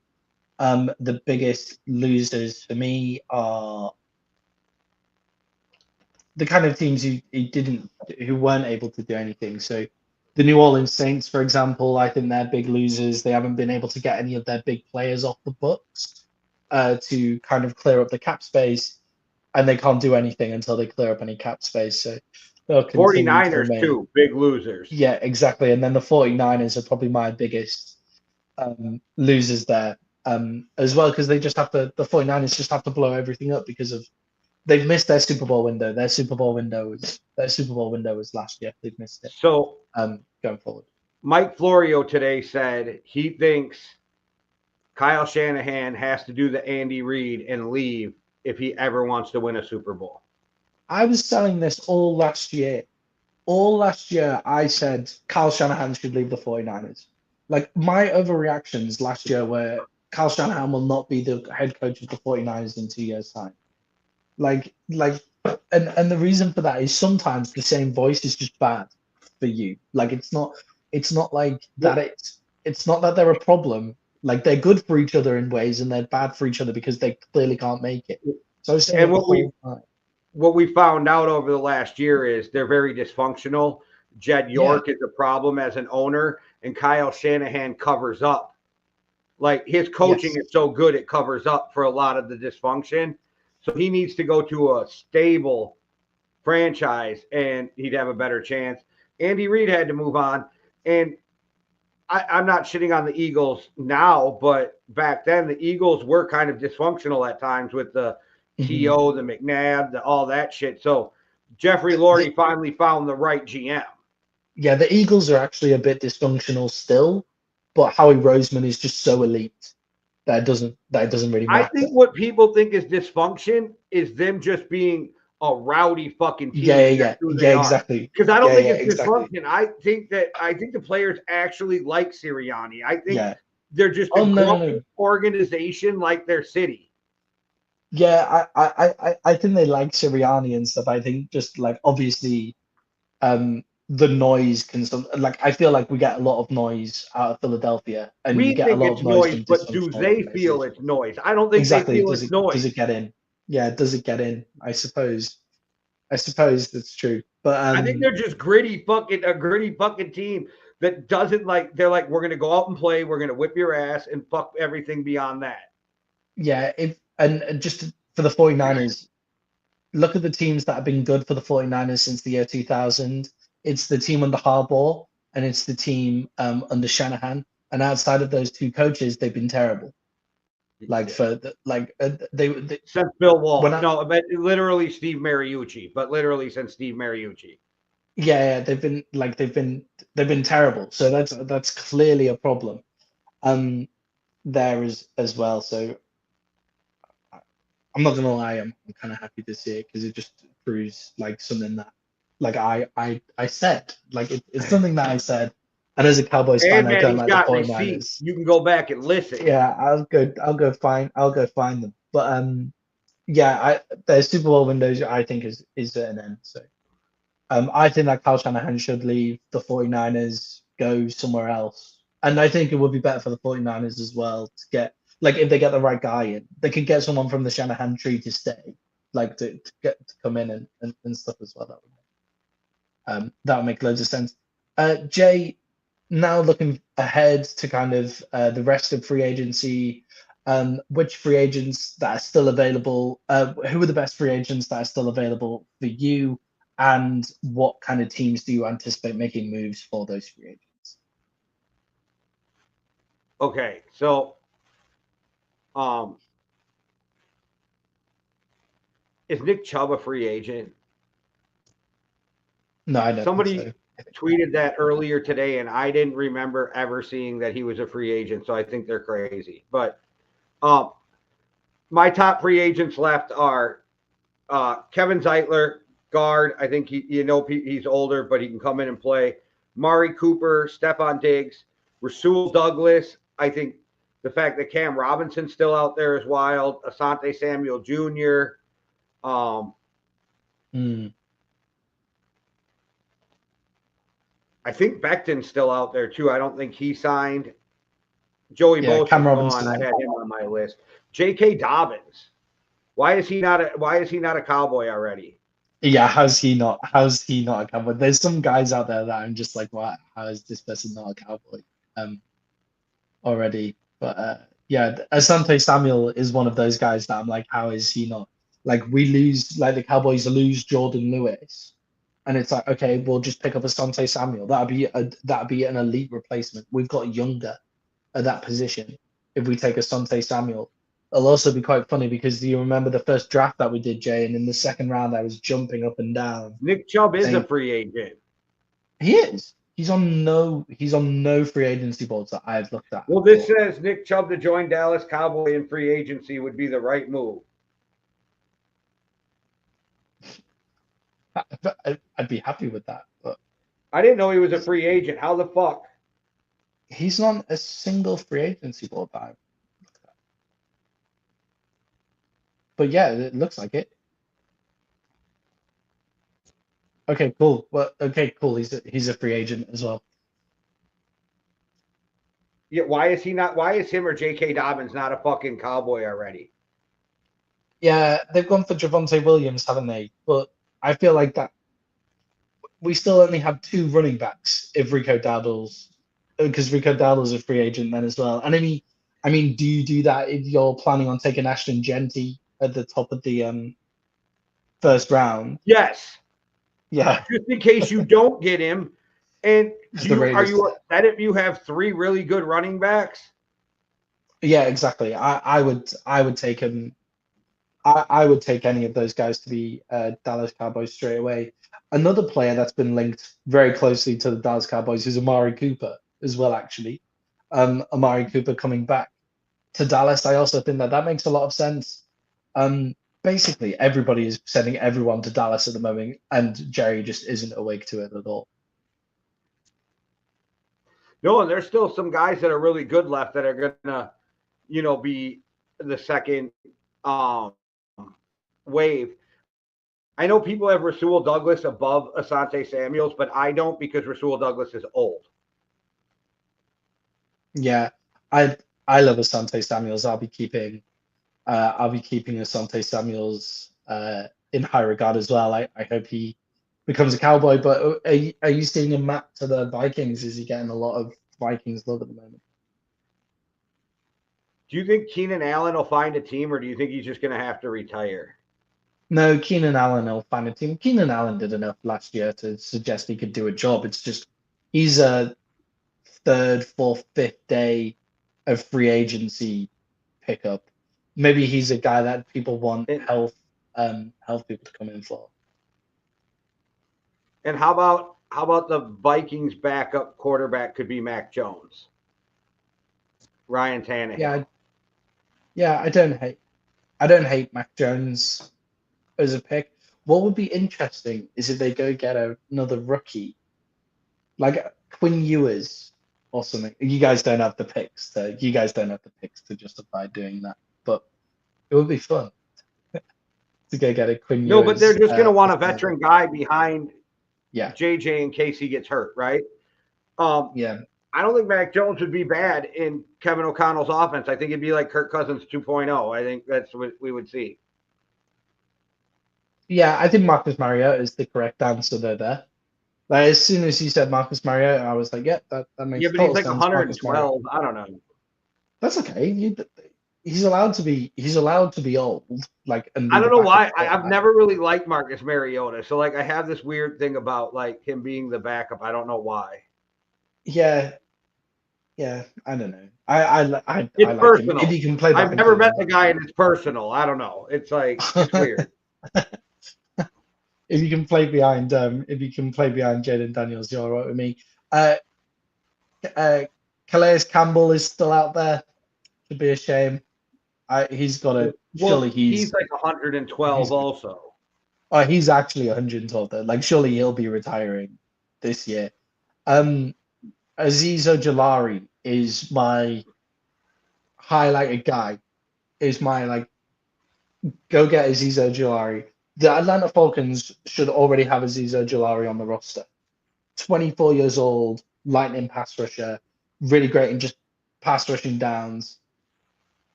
C: The biggest losers for me are the kind of teams who weren't able to do anything. So the New Orleans Saints, for example, I think they're big losers. They haven't been able to get any of their big players off the books to kind of clear up the cap space, and they can't do anything until they clear up any cap space. So
B: 49ers too, big losers.
C: Yeah, exactly. And then the 49ers are probably my biggest losers there as well, because the 49ers just have to blow everything up because of they've missed their Super Bowl window. Their Super Bowl window was last year. They've missed it.
B: So
C: going forward.
B: Mike Florio today said he thinks Kyle Shanahan has to do the Andy Reid and leave if he ever wants to win a Super Bowl.
C: I was selling this all last year. All last year, I said Kyle Shanahan should leave the 49ers. Like, my overreactions last year were Kyle Shanahan will not be the head coach of the 49ers in 2 years' time. And the reason for that is sometimes the same voice is just bad for you. Like, it's not like that. It's not that they're a problem. Like, they're good for each other in ways, and they're bad for each other because they clearly can't make it. So I was saying
B: what we found out over the last year is they're very dysfunctional. Jed York is a problem as an owner, and Kyle Shanahan covers up. Like, his coaching is so good, it covers up for a lot of the dysfunction. So he needs to go to a stable franchise, and he'd have a better chance. Andy Reid had to move on, and I'm not shitting on the Eagles now, but back then the Eagles were kind of dysfunctional at times with the T.O., the McNabb, all that shit. So Jeffrey Lurie finally found the right GM.
C: Yeah, the Eagles are actually a bit dysfunctional still, but Howie Roseman is just so elite that it doesn't really matter.
B: I think what people think is dysfunction is them just being a rowdy fucking team.
C: Yeah, exactly.
B: Because I don't think it's dysfunction. I think the players actually like Sirianni. I think they're just a grumpy organization like their city.
C: Yeah, I think they like Sirianni and stuff. I think just like obviously the noise can like I feel like we get a lot of noise out of Philadelphia and
B: we
C: you get a lot of
B: noise, but do they feel it's noise? I don't think they feel it's noise.
C: Does it get in? Yeah, does it get in? I suppose that's true. But
B: I think they're just a gritty fucking team that doesn't like. They're like, we're gonna go out and play. We're gonna whip your ass and fuck everything beyond that.
C: Yeah, and just for the 49ers, look at the teams that have been good for the 49ers since the year 2000. It's the team under Harbaugh and it's the team under Shanahan. And outside of those two coaches, they've been terrible. Like they
B: since Bill Walsh. But literally Steve Mariucci. But literally since Steve Mariucci.
C: Yeah, they've been terrible. So that's clearly a problem. There as well. So I'm not gonna lie, I'm kind of happy to see it because it just proves like something that like I said, like it's something that I said. And as a Cowboys fan, I don't like the 49ers.
B: You can go back and listen.
C: Yeah, I'll go find them. But their Super Bowl windows I think is at an end. So I think that Kyle Shanahan should leave the 49ers, go somewhere else. And I think it would be better for the 49ers as well to get, like, if they get the right guy in, they could get someone from the Shanahan tree to stay, like to come in and stuff as well. That would make loads of sense. Jay, now looking ahead to kind of the rest of free agency, which free agents that are still available, who are the best free agents that are still available for you, and what kind of teams do you anticipate making moves for those free agents?
B: Okay, so is Nick Chubb a free agent?
C: No, I don't.
B: Somebody tweeted that earlier today, and I didn't remember ever seeing that he was a free agent, so I think they're crazy. But my top free agents left are Kevin Zeitler, guard. I think he's older, but he can come in and play. Mari Cooper, Stephon Diggs, Rasul Douglas. I think the fact that Cam Robinson's still out there is wild. Asante Samuel Jr. I think Becton's still out there too. I don't think he signed. Joey Bosa's gone. I had him on my list. J.K. Dobbins. Why is he not a Cowboy already?
C: Yeah, how's he not a Cowboy? There's some guys out there that I'm just like, what? How is this person not a Cowboy? Already. But Asante Samuel is one of those guys that I'm like, how is he not? Like, the Cowboys lose Jordan Lewis, and it's like, okay, we'll just pick up Asante Samuel. That'd be an elite replacement. We've got younger at that position if we take Asante Samuel. it'll also be quite funny because do you remember the first draft that we did, Jay? And in the second round, I was jumping up and down.
B: Nick Chubb is a
C: saying,
B: free agent.
C: he is. He's on no free agency boards that I've looked at.
B: Well, this says Nick Chubb to join Dallas Cowboy in free agency would be the right move.
C: I'd be happy with that, but
B: I didn't know he was a free agent. How the fuck?
C: he's not a single free agency board that I've looked at. But yeah, it looks like it. Okay, cool. Well, okay, cool. He's a free agent as well.
B: Yeah, why is he not? Why is him or J.K. Dobbins not a fucking Cowboy already?
C: Yeah, they've gone for Javonte Williams, haven't they? But I feel like that we still only have 2 running backs if Rico Dowdle's because Rico Dowdle's a free agent then as well. And I mean, do you do that if you're planning on taking Ashton Genty at the top of the first round?
B: Yes.
C: Yeah.
B: Just in case you don't get him. And are you upset if you have 3 really good running backs?
C: Yeah, exactly. I would take him. I would take any of those guys to be Dallas Cowboys straight away. Another player that's been linked very closely to the Dallas Cowboys is Amari Cooper as well, actually. Amari Cooper coming back to Dallas. I also think that makes a lot of sense. Basically, everybody is sending everyone to Dallas at the moment, and Jerry just isn't awake to it at all.
B: No, and there's still some guys that are really good left that are gonna, be the second wave. I know people have Rasul Douglas above Asante Samuels, but I don't because Rasul Douglas is old.
C: Yeah, I love Asante Samuels. I'll be keeping Asante Samuels in high regard as well. I hope he becomes a Cowboy. But are you seeing him map to the Vikings? Is he getting a lot of Vikings love at the moment?
B: Do you think Keenan Allen will find a team, or do you think he's just going to have to retire?
C: No, Keenan Allen will find a team. Keenan Allen did enough last year to suggest he could do a job. It's just he's a 3rd, 4th, 5th day of free agency pickup. Maybe he's a guy that people want health people to come in for.
B: And how about the Vikings backup quarterback could be Mac Jones? Ryan Tannehill.
C: Yeah, I don't hate Mac Jones as a pick. What would be interesting is if they go get another rookie, like Quinn Ewers or something. You guys don't have the picks to justify doing that, but it would be fun to go get a Quinn Ewers.
B: No, but they're just going to want a veteran guy behind JJ in case he gets hurt, right?
C: Yeah.
B: I don't think Mac Jones would be bad in Kevin O'Connell's offense. I think it'd be like Kirk Cousins 2.0. I think that's what we would see.
C: Yeah, I think Marcus Mariota is the correct answer there. Like, as soon as you said Marcus Mariota, I was like, yeah, that makes sense.
B: Yeah, but he's like 112. I don't know.
C: That's okay. He's allowed to be old. Like, and
B: I don't know why. I've never really liked Marcus Mariota. So like, I have this weird thing about like him being the backup. I don't know why.
C: Yeah, I don't know.
B: It's personal.
C: Him. If you can play,
B: I've never met the guy, and it's personal. I don't know. It's like it's weird.
C: If you can play behind Jaden Daniels, you're all right with me. Calais Campbell is still out there. Should be a shame. He's got a. Surely
B: he's like 112 also.
C: Oh, he's actually 112 though. Like surely he'll be retiring this year. Azeez Ojulari is my highlighted guy. Is my like go get Azeez Ojulari. The Atlanta Falcons should already have Azeez Ojulari on the roster. 24 years old, lightning pass rusher, really great in just pass rushing downs.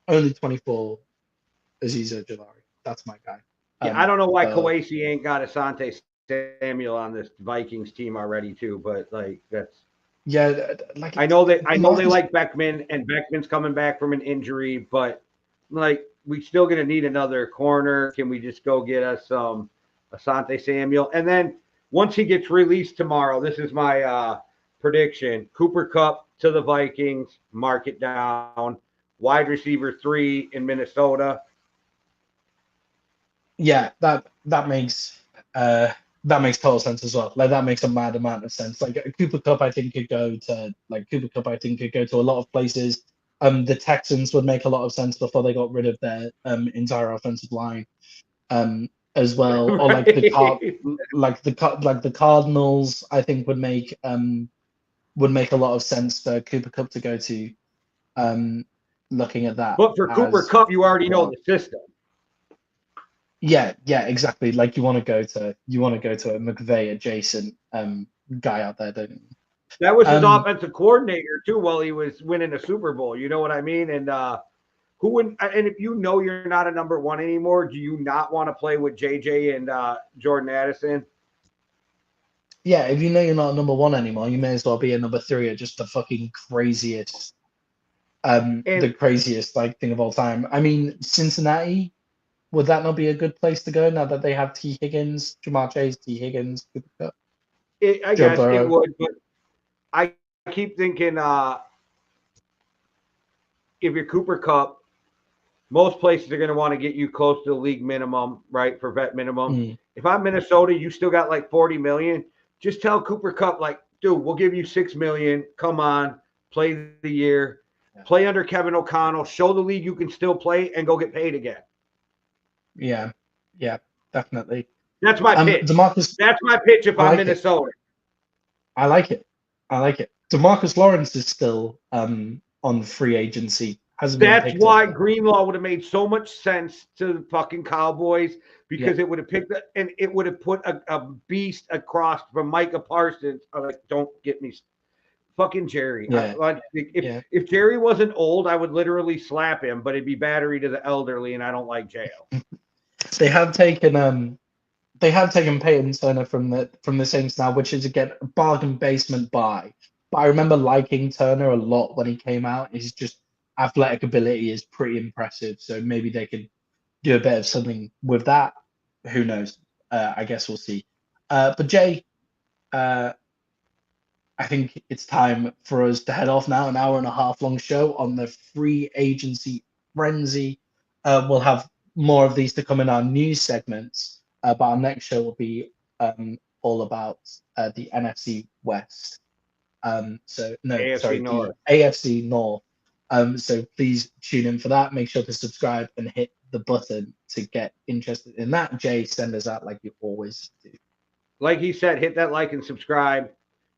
C: Only 24. Azeez Ojulari. That's my guy.
B: Yeah, I don't know why Kawasi ain't got Asante Samuel on this Vikings team already too, but like that's.
C: Yeah, like
B: I know they like Beckman, and Beckman's coming back from an injury, but like we still gonna need another corner. Can we just go get us Asante Samuel? And then once he gets released tomorrow, this is my prediction: Cooper Kupp to the Vikings, mark it down. wide receiver 3 in Minnesota.
C: Yeah, that makes total sense as well. Like that makes a mad amount of sense. Like Cooper Cup, I think could go to a lot of places. The Texans would make a lot of sense before they got rid of their entire offensive line. As well, or like the Cardinals, I think would make a lot of sense for Cooper Cup to go to. Looking at that,
B: But for Cooper Cup, you already know the system.
C: Yeah, exactly. Like you want to go to a McVay adjacent guy out there, don't you?
B: That was his offensive coordinator too while he was winning a Super Bowl. You know what I mean? And who would? And if you know you're not a number 1 anymore, do you not want to play with JJ and Jordan Addison?
C: Yeah, if you know you're not a number 1 anymore, you may as well be a number 3 or just the fucking craziest, the craziest like thing of all time. I mean, Cincinnati, would that not be a good place to go now that they have T. Higgins, Jamar Chase, T. Higgins, Cooper Cup?
B: I guess it would, but I keep thinking if you're Cooper Cup, most places are going to want to get you close to the league minimum, right, for vet minimum. If I'm Minnesota, you still got like 40 million. Just tell Cooper Cup, like, dude, we'll give you 6 million. Come on, play the year, play under Kevin O'Connell, show the league you can still play, and go get paid again.
C: Yeah, definitely.
B: That's my pitch.
C: DeMarcus,
B: that's my pitch if I'm Minnesota.
C: I like it. DeMarcus Lawrence is still on free agency.
B: That's why Greenlaw would have made so much sense to the fucking Cowboys, because it would have picked up and it would have put a beast across from Micah Parsons. I'm like, don't get me fucking Jerry. If Jerry wasn't old, I would literally slap him, but it'd be battery to the elderly, and I don't like jail.
C: They have taken Peyton Turner from the Saints now, which is again a bargain basement buy. But I remember liking Turner a lot when he came out. His just athletic ability is pretty impressive. So maybe they could do a bit of something with that. Who knows? I guess we'll see. But Jay, I think it's time for us to head off now. An hour and a half long show on the free agency frenzy. We'll have more of these to come in our news segments. But our next show will be all about the NFC West.
B: North.
C: The AFC North. So please tune in for that. Make sure to subscribe and hit the button to get interested in that. Jay, send us out like you always do.
B: Like he said, hit that like and subscribe.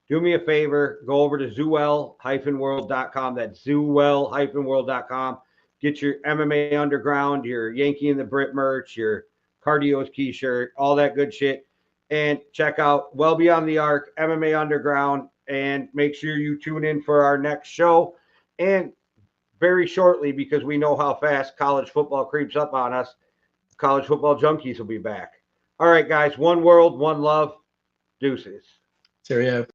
B: Do me a favor, go over to Zuel-world.com. That's Zuel-world.com. Get your MMA Underground, your Yankee and the Brit merch, your Cardio's key shirt, all that good shit. And check out Well Beyond the Arc, MMA Underground, and make sure you tune in for our next show. And very shortly, because we know how fast college football creeps up on us, College Football Junkies will be back. All right, guys, one world, one love. Deuces.
C: Cheerio.